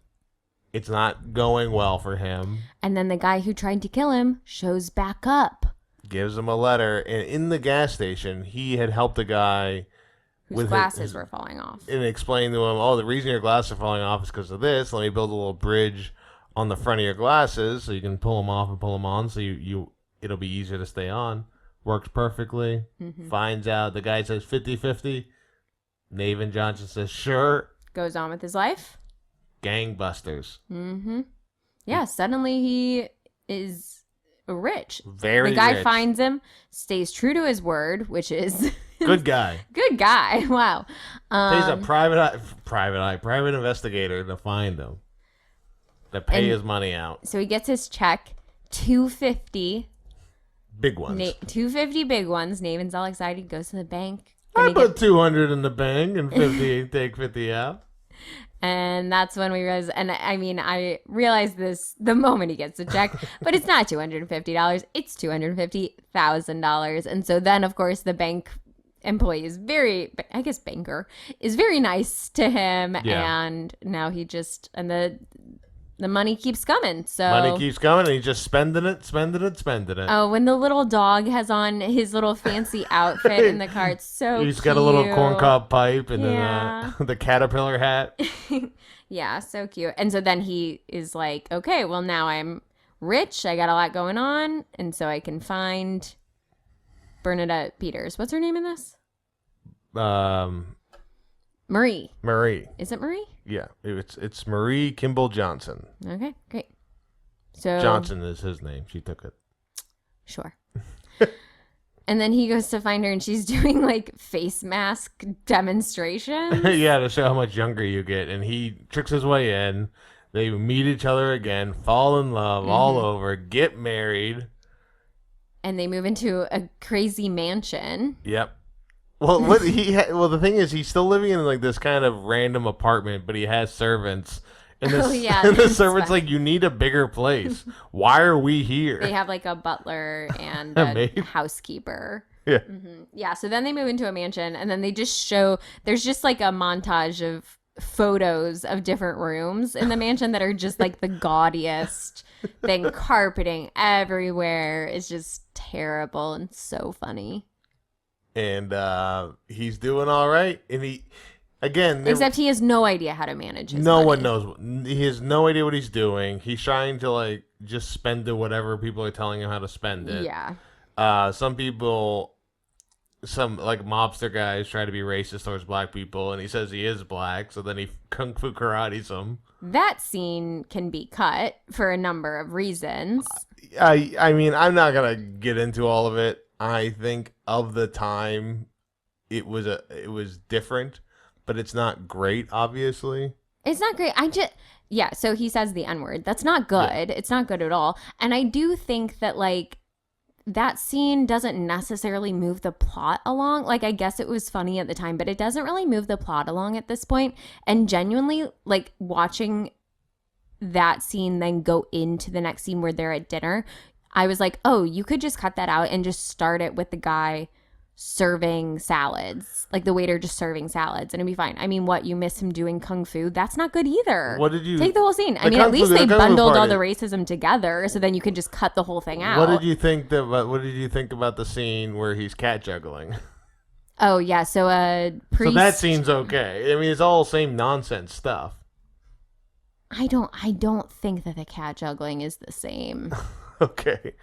it's not going well for him. And then the guy who tried to kill him shows back up. Gives him a letter, and in the gas station, he had helped a guy Whose with glasses were falling off. and explained to him, "Oh, the reason your glasses are falling off is because of this. Let me build a little bridge on the front of your glasses so you can pull them off and pull them on, so it'll be easier to stay on." Works perfectly. Mm-hmm. Finds out the guy says 50-50. Nathan Johnson says sure. Goes on with his life. Gangbusters. Mm-hmm. Yeah, suddenly he is rich. Very The guy rich. finds him, stays true to his word, which is Good guy. good guy. Wow. Pays a private investigator to find him. To pay And- his money out. So he gets his check, $250. Big ones. $250 big ones. Naven's all excited. He goes to the bank. I And, he put 200 in the bank and 50 take 50 out. and that's when we realized, and I mean, I realized this the moment he gets the check, but it's not $250. It's $250,000. And so then, of course, the bank employee is banker is very nice to him. Yeah. And now he just, and the money keeps coming. So Money keeps coming and he's just spending it. Oh, when the little dog has on his little fancy outfit in the car, it's so He's got a little cute. corncob pipe and Yeah. then the caterpillar hat. Yeah, so cute. And so then he is like, okay, well, now I'm rich. I got a lot going on. And so I can find Bernadette Peters. What's her name in this? Marie. Marie. Is it Marie? Yeah, it's Marie Kimball Johnson. Okay, great. So Johnson is his name. She took it. Sure. And then he goes to find her and she's doing like face mask demonstrations. Yeah, to show how much younger you get. And he tricks his way in. They meet each other again, fall in love all over, get married. And they move into a crazy mansion. Yep. Well, the thing is, he's still living in like this kind of random apartment, but he has servants. And Oh, yeah, and the that's servant's right. like, "You need a bigger place. Why are we here?" They have like a butler and A a maid? housekeeper. Yeah. Yeah, so then they move into a mansion and then they just show there's just like a montage of photos of different rooms in the mansion that are just like the gaudiest thing. Carpeting everywhere is just terrible and so funny. And he's doing all right. And he, again, Except he has no idea how to manage his no money. one knows. He has no idea what he's doing. He's trying to like just spend it whatever people are telling him how to spend it. Yeah. Some people, some like mobster guys try to be racist towards black people, and he says he is black, so then he kung fu karates them. That scene can be cut for a number of reasons. I mean, I'm not gonna get into all of it. I think of the time, it was different, but it's not great, obviously. It's not great. Yeah, so he says the N-word. That's not good. Yeah. It's not good at all. And I do think that, like, that scene doesn't necessarily move the plot along. Like, I guess it was funny at the time, but it doesn't really move the plot along at this point. And genuinely, like, watching that scene then go into the next scene where they're at dinner, I was like, oh, you could just cut that out and just start it with the guy serving salads, like the waiter just serving salads, and it'd be fine. I mean, what, you miss him doing kung fu? That's not good either. What did you take the whole scene? I mean, at least they bundled all the racism together, so then you could just cut the whole thing out. What did you think about the scene where he's cat juggling? Oh yeah, so priest. So that scene's okay. I mean, it's all same nonsense stuff. I don't think that the cat juggling is the same. Okay,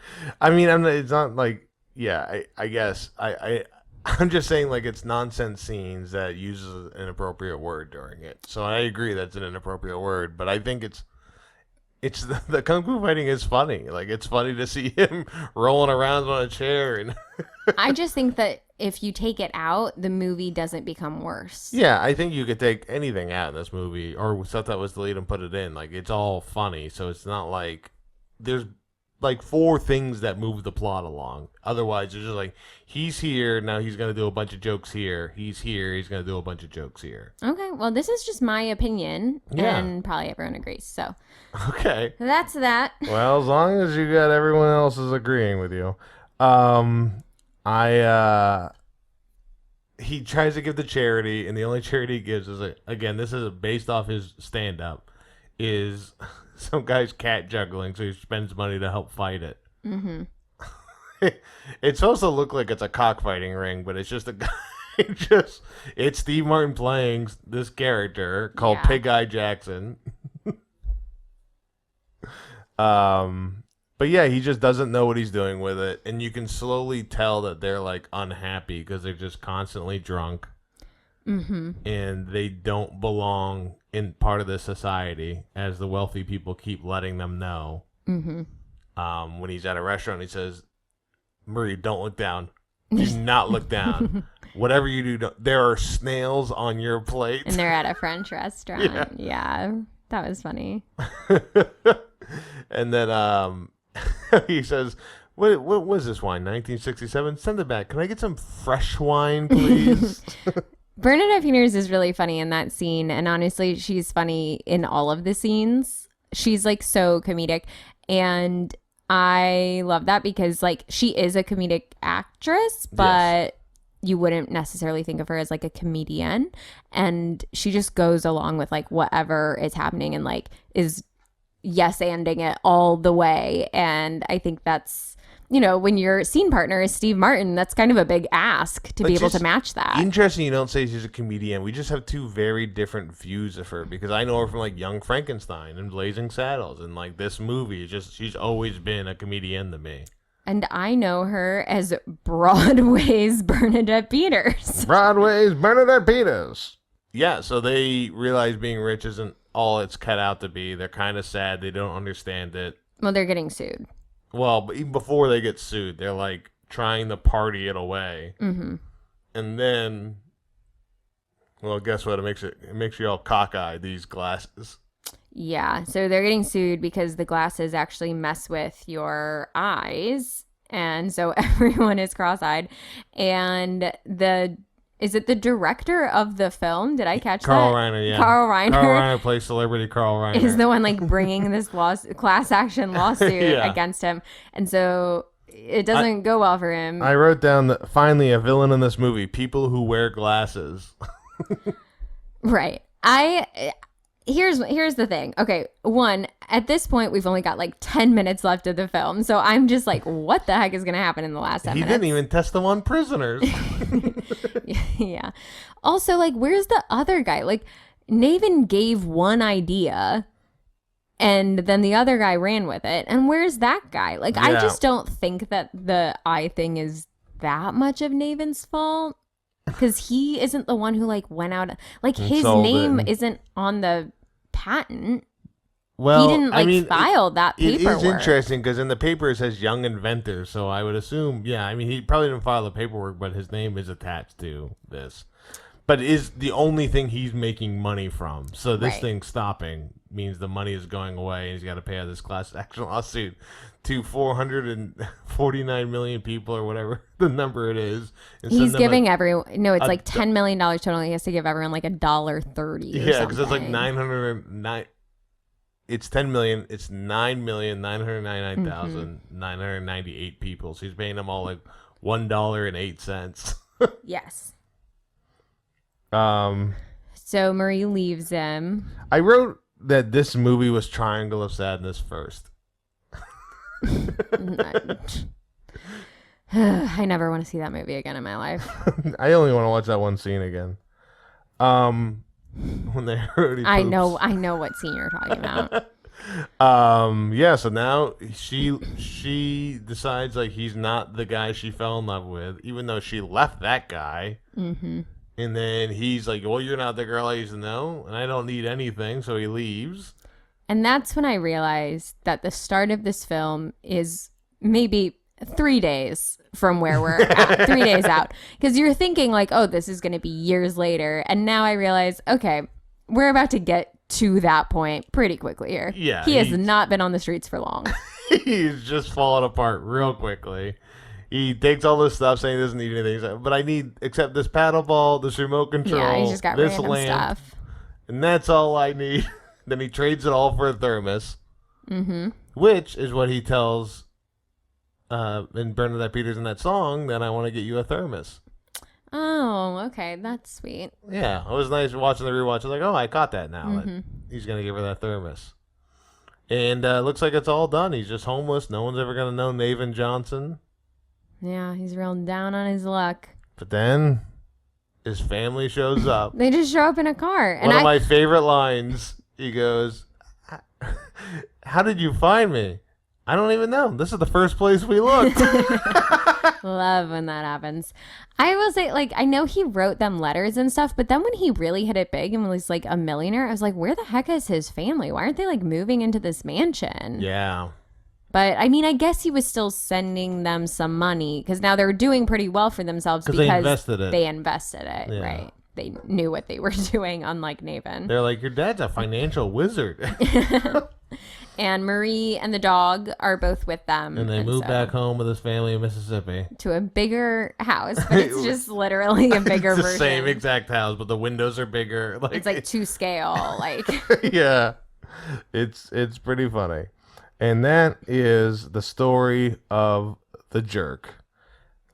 I mean, it's not like. Yeah, I guess I'm just saying, like, it's nonsense scenes that uses an inappropriate word during it. So I agree that's an inappropriate word, but I think it's the kung fu fighting is funny. Like, it's funny to see him rolling around on a chair, and I just think that if you take it out, the movie doesn't become worse. Yeah, I think you could take anything out in this movie or stuff that was deleted and put it in. Like, it's all funny, so it's not like there's like 4 things that move the plot along. Otherwise, it's just like, he's here, now he's going to do a bunch of jokes here. He's here, he's going to do a bunch of jokes here. Okay, well, this is just my opinion, and probably everyone agrees, so. Okay. That's that. Well, as long as you got everyone else is agreeing with you. He tries to give the charity, and the only charity he gives is, again, this is based off his stand-up, is some guy's cat juggling, so he spends money to help fight it. Mm-hmm. It's supposed to look like it's a cockfighting ring, but it's just a guy. It's Steve Martin playing this character called Pig Eye Jackson. But yeah, he just doesn't know what he's doing with it, and you can slowly tell that they're like unhappy because they're just constantly drunk. Mm-hmm. And they don't belong in part of the society, as the wealthy people keep letting them know. Mm-hmm. When he's at a restaurant, he says, "Murray, don't look down. Do not look down. Whatever you do, there are snails on your plate." And they're at a French restaurant. Yeah, that was funny. And then he says, What was this wine? 1967? Send it back. Can I get some fresh wine, please?" Bernadette Peters is really funny in that scene, and honestly, she's funny in all of the scenes. She's like so comedic, and I love that because like she is a comedic actress, but you wouldn't necessarily think of her as like a comedian, and she just goes along with like whatever is happening and like is yes-anding it all the way. And I think that's, you know, when your scene partner is Steve Martin, that's kind of a big ask to be able to match that. Interesting you don't say she's a comedian. We just have 2 very different views of her, because I know her from like Young Frankenstein and Blazing Saddles, and like this movie, she's always been a comedian to me. And I know her as Broadway's Bernadette Peters. Broadway's Bernadette Peters. Yeah, so they realize being rich isn't all it's cut out to be. They're kind of sad. They don't understand it. Well, they're getting sued. Well, but even before they get sued, they're like trying to party it away. Mm-hmm. And then, well, guess what? It makes you all cockeyed, these glasses. Yeah, so they're getting sued because the glasses actually mess with your eyes, and so everyone is cross-eyed. And is it the director of the film? Did I catch Carl that? Reiner, yeah. Carl Reiner. Carl Reiner plays celebrity Carl Reiner. Is the one like bringing this class action lawsuit against him. And so it doesn't go well for him. I wrote down that finally a villain in this movie: people who wear glasses. Right. Here's the thing. Okay, one, at this point we've only got like 10 minutes left of the film, so I'm just like, what the heck is going to happen in the last 10 He minutes? didn't even test them on prisoners. Yeah. Also, like, where's the other guy? Like, Naven gave one idea and then the other guy ran with it. And where's that guy? Like, I Yeah. just don't think that the eye thing is that much of Naven's fault. Because he isn't the one who, like, went out. Like, And his sold name it. isn't on the patent. Well, He didn't, like, file that It paperwork. is interesting because in the paper it says young inventor, so I would assume, yeah, I mean, he probably didn't file the paperwork, but his name is attached to this. But it is the only thing he's making money from. So this Right. thing stopping means the money is going away and he's got to pay out this class action lawsuit to 449 million people or whatever the number it is. And send He's them giving everyone, no, it's a like $10 million total. He has to give everyone like $1.30 or yeah, because it's like something. 909. It's 10 million. It's 9,999,998 people. So he's paying them all like $1.08. Yes. Um, So Marie leaves him. I wrote that this movie was Triangle of Sadness first. I never want to see that movie again in my life. I only want to watch that one scene again. When they already I poops. know what scene you're talking about. Yeah, so now she decides like he's not the guy she fell in love with, even though she left that guy. Mm-hmm. And then he's like, well, you're not the girl I used to know, and I don't need anything, so he leaves. And that's when I realized that the start of this film is maybe 3 days from where we're at, 3 days out. Because you're thinking like, oh, this is going to be years later. And now I realize, okay, we're about to get to that point pretty quickly here. Yeah, He has he's- not been on the streets for long. He's just falling apart real quickly. He takes all this stuff, saying he doesn't need anything. He's like, but I need, except this paddle ball, this remote control, Yeah, he's just got this random lamp, stuff. and that's all I need. Then he trades it all for a thermos, Mm-hmm. which is what he tells in Bernadette Peters in that song, that I want to get you a thermos. Oh, okay. That's sweet. Yeah, it was nice watching the rewatch. I was like, oh, I caught that now. Mhm. That he's going to give her that thermos. And looks like it's all done. He's just homeless. No one's ever going to know Naven Johnson. Yeah, he's real down on his luck. But then his family shows up. They just show up in a car. And One of my favorite lines, he goes, how did you find me? I don't even know. This is the first place we looked. love when that happens. I will say, like, I know he wrote them letters and stuff, but then when he really hit it big and was like a millionaire, I was like, where the heck is his family? Why aren't they like moving into this mansion? Yeah. But I mean, I guess he was still sending them some money because now they're doing pretty well for themselves 'Cause because they invested it. They invested it, Yeah. right? They knew what they were doing, unlike Naven. They're like, your dad's a financial wizard. And Marie and the dog are both with them. And they move so- back home with his family in Mississippi. to a bigger house, but it's just literally a bigger It's the version. same exact house, but the windows are bigger. Like, It's like to scale, like yeah, it's pretty funny. And that is the story of the jerk.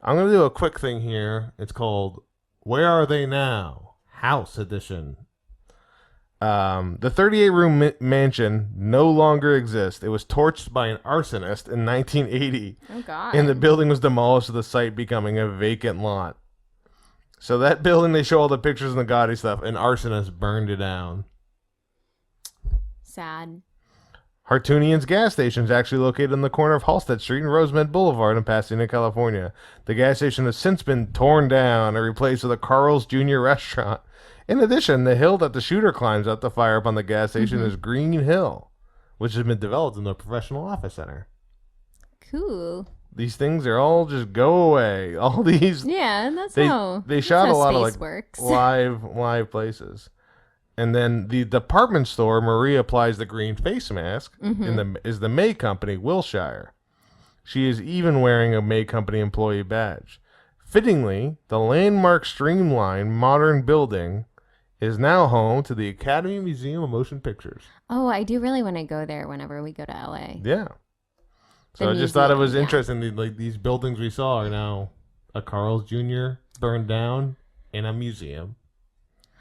I'm gonna do a quick thing here. It's called "Where Are They Now?" House Edition. The 38-room mansion no longer exists. It was torched by an arsonist in 1980, oh god. and the building was demolished, with the site becoming a vacant lot. So that building, they show all the pictures and the gaudy stuff, an arsonist burned it down. Sad. Hartunian's gas station is actually located on the corner of Halsted Street and Rosemont Boulevard in Pasadena, California. The gas station has since been torn down and replaced with a Carl's Jr. restaurant. In addition, the hill that the shooter climbs up to fire up on the gas station is Green Hill, which has been developed into a professional office center. Cool. These things are all just go away. All these Yeah, that's they how they shot that's a how lot of space like works. live places. And then the department store, Marie applies the green face mask, is the May Company, Wilshire. She is even wearing a May Company employee badge. Fittingly, the landmark streamlined modern building is now home to the Academy Museum of Motion Pictures. Oh, I do really want to go there whenever we go to LA. Yeah. So I just thought it was museum, yeah. interesting. Like these buildings we saw are now a Carl's Jr. burned down in a museum.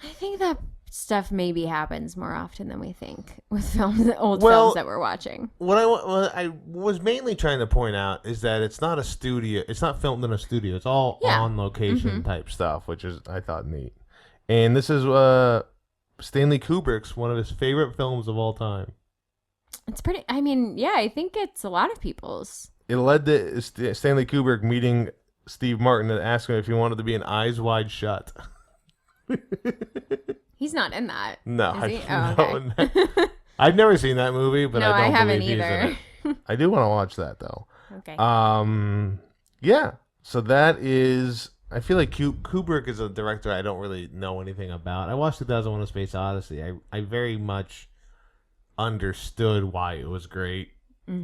I think that stuff maybe happens more often than we think with films that we're watching. What I was mainly trying to point out is that it's not a studio. It's not filmed in a studio. It's all on location type stuff, which is I thought neat. And this is Stanley Kubrick's one of his favorite films of all time. It's pretty. I mean, yeah, I think it's a lot of people's. It led to Stanley Kubrick meeting Steve Martin and asking him if he wanted to be in Eyes Wide Shut. He's not in that. No, is he? Oh, okay. I've never seen that movie, but No, I don't haven't believe either. he's in it. I do want to watch that though. Okay. Yeah. So that is. I feel like Kubrick is a director I don't really know anything about. I watched 2001: A Space Odyssey. I very much understood why it was great.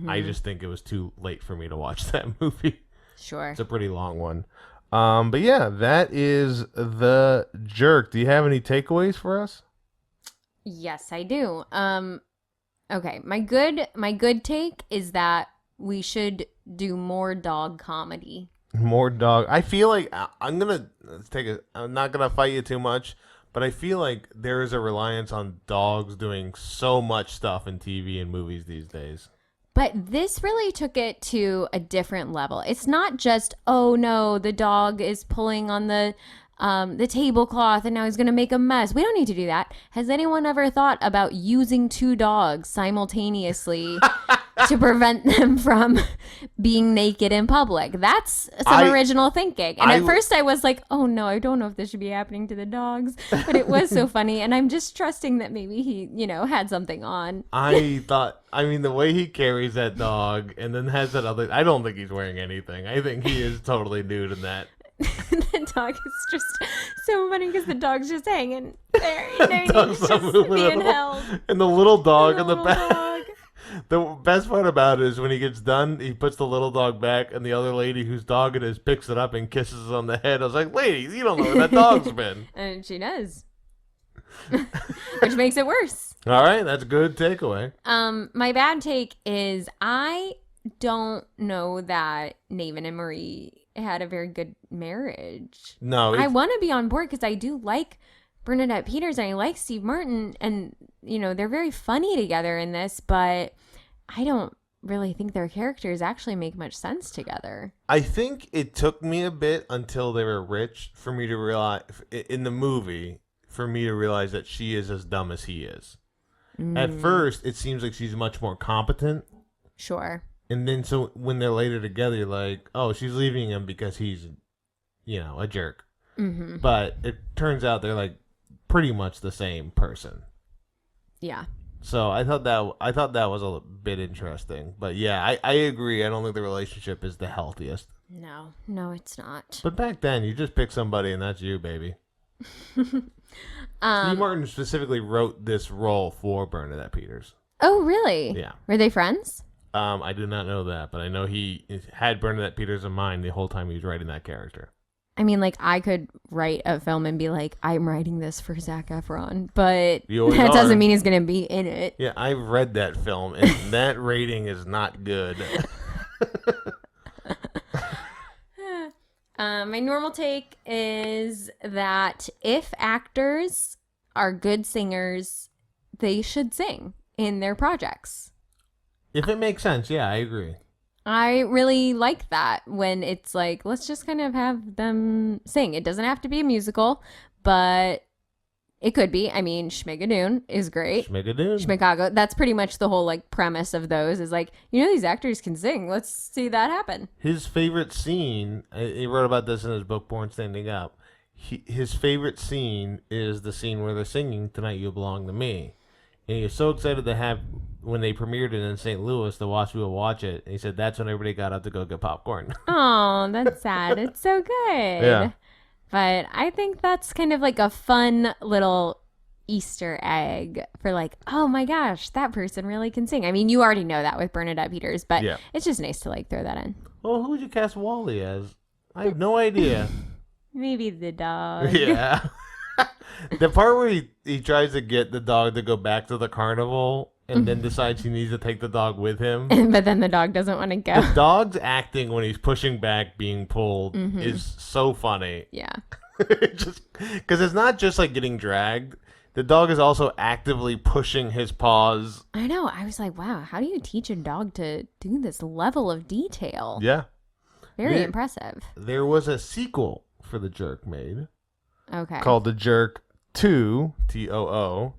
I just think it was too late for me to watch that movie. Sure. It's a pretty long one. But yeah, that is The Jerk. Do you have any takeaways for us? Yes, I do. Okay, my good take is that we should do more dog comedy. More dog. I feel like I'm not gonna fight you too much, but I feel like there is a reliance on dogs doing so much stuff in TV and movies these days. But this really took it to a different level. It's not just, oh no, the dog is pulling on the tablecloth and now he's going to make a mess. We don't need to do that. Has anyone ever thought about using two dogs simultaneously to prevent them from being naked in public? That's some original thinking. And at first I was like, oh no, I don't know if this should be happening to the dogs. But it was so funny. And I'm just trusting that maybe he, had something on. The way he carries that dog and then has that other, I don't think he's wearing anything. I think he is totally nude in that. The dog is just so funny because the dog's just hanging there. He's just being held. And the little dog in the little back. dog. The best part about it is when he gets done, he puts the little dog back, and the other lady whose dog it is picks it up and kisses it on the head. I was like, lady, you don't know where that dog's been. And she does. Which makes it worse. All right, that's a good takeaway. My bad take is I don't know that Navin and Marie had a very good marriage. No, I want to be on board because I do like Bernadette Peters and I like Steve Martin, and they're very funny together in this, but I don't really think their characters actually make much sense together. I think it took me a bit until they were rich for me to realize in the movie that she is as dumb as he is. At first, it seems like she's much more competent. Sure. And then so when they're later together, you're like, oh, she's leaving him because he's, a jerk. Mm-hmm. But it turns out they're like pretty much the same person. Yeah. So I thought that was a bit interesting. But yeah, I agree. I don't think the relationship is the healthiest. No, it's not. But back then, you just pick somebody and that's you, baby. Steve Martin specifically wrote this role for Bernadette Peters. Oh, really? Yeah. Were they friends? I did not know that, but I know he had Bernadette Peters in mind the whole time he was writing that character. I mean, like, I could write a film and be like, I'm writing this for Zac Efron, but that doesn't mean he's going to be in it. Yeah, I've read that film, and that rating is not good. My normal take is that if actors are good singers, they should sing in their projects. If it makes sense, yeah, I agree. I really like that when it's like, let's just kind of have them sing. It doesn't have to be a musical, but it could be. I mean, Schmigadoon is great. Schmicago. That's pretty much the whole like premise of those is like, these actors can sing. Let's see that happen. His favorite scene, he wrote about this in his book, Born Standing Up. His favorite scene is the scene where they're singing Tonight You Belong to Me. And he was so excited to have, when they premiered it in St. Louis, to watch people watch it. And he said that's when everybody got up to go get popcorn. Oh, that's sad. It's so good. Yeah. But I think that's kind of like a fun little Easter egg for like, oh my gosh, that person really can sing. I mean, you already know that with Bernadette Peters, but it's just nice to like throw that in. Well, who would you cast Wally as? I have no idea. Maybe the dog. Yeah. The part where he tries to get the dog to go back to the carnival and then decides he needs to take the dog with him. But then the dog doesn't want to go. The dog's acting when he's pushing back, being pulled, is so funny. Yeah. Just because it's not just like getting dragged. The dog is also actively pushing his paws. I know. I was like, wow, how do you teach a dog to do this level of detail? Yeah. Very impressive. There was a sequel for The Jerk made. Okay. Called The Jerk 2, Too,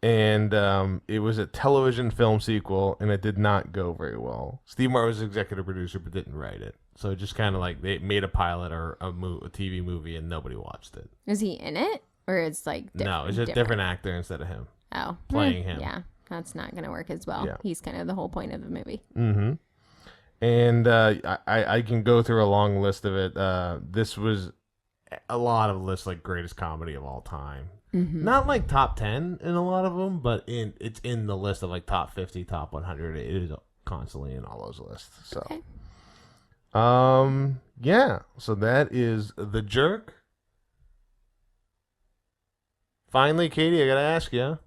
and it was a television film sequel, and it did not go very well. Steve Martin was executive producer, but didn't write it. So just kind of like they made a pilot or a TV movie, and nobody watched it. Is he in it? Or it's like No, it's just a different actor instead of him. Oh. Playing him. Yeah, that's not going to work as well. Yeah. He's kind of the whole point of the movie. Mm-hmm. And I can go through a long list of it. This was a lot of lists like greatest comedy of all time. Mm-hmm. Not like top 10 in a lot of them, but it's in the list of like top 50, top 100. It is constantly in all those lists. So, Okay. yeah. So that is The Jerk. Finally, Katie, I gotta ask you.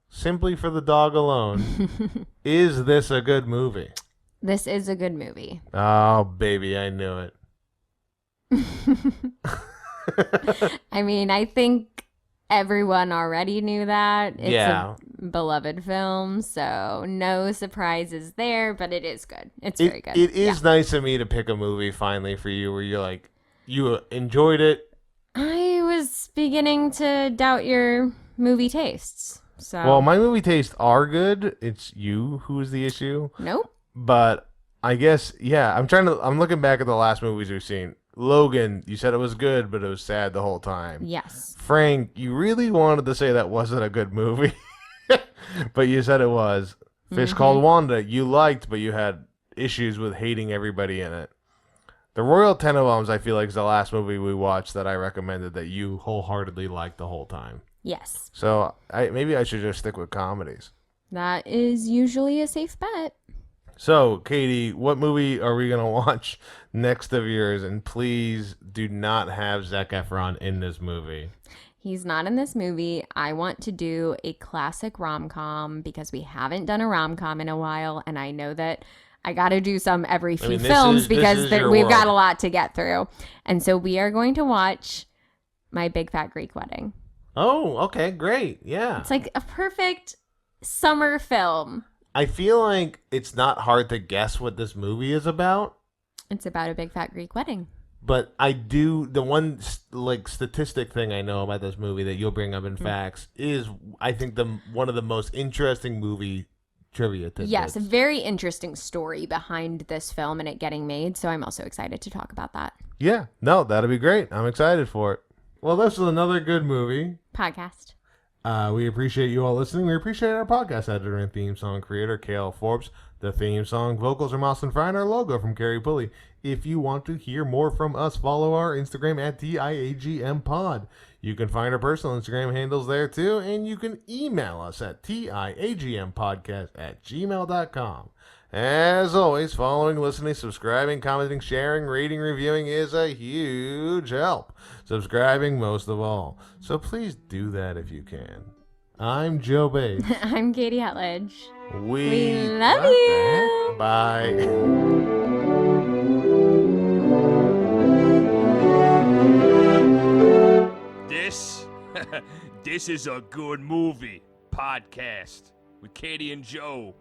Simply for the dog alone, is this a good movie? This is a good movie. Oh, baby, I knew it. I mean, I think everyone already knew that. It's Yeah. a beloved film, so no surprises there, but it is good. It's very good. It is nice of me to pick a movie finally for you where you're like, you enjoyed it. I was beginning to doubt your movie tastes. So Well, my movie tastes are good. It's you who is the issue. nope. But I guess, yeah, I'm looking back at the last movies we've seen. Logan, you said it was good, but it was sad the whole time. Yes. Frank, you really wanted to say that wasn't a good movie, but you said it was. Fish Called Wanda, you liked, but you had issues with hating everybody in it. The Royal Tenenbaums, I feel like, is the last movie we watched that I recommended that you wholeheartedly liked the whole time. Yes. So maybe I should just stick with comedies. That is usually a safe bet. So, Katie, what movie are we going to watch next of yours? And please do not have Zac Efron in this movie. He's not in this movie. I want to do a classic rom-com because we haven't done a rom-com in a while, and I know that I got to do some every few films because we've got a lot to get through. And so we are going to watch My Big Fat Greek Wedding. Oh, okay, great. Yeah. It's like a perfect summer film. I feel like it's not hard to guess what this movie is about, It's about a big fat Greek wedding. but the one like statistic thing I know about this movie that you'll bring up in facts is I think one of the most interesting movie trivia tidbits. Yes, a very interesting story behind this film and it getting made. So I'm also excited to talk about that Yeah, no, that'll be great. I'm excited for it. Well, this is another good movie. podcast. We appreciate you all listening. We appreciate our podcast editor and theme song creator, Kale Forbes. The theme song vocals are Moss and Fry, and our logo from Carrie Pulley. If you want to hear more from us, follow our Instagram at TIAGMPod. You can find our personal Instagram handles there too, and you can email us at TIAGMpodcast@gmail.com. As always, following, listening, subscribing, commenting, sharing, rating, reviewing is a huge help. Subscribing most of all. So please do that if you can. I'm Joe Bates. I'm Katie Hutledge. We love you. Bye. This is a good movie podcast with Katie and Joe.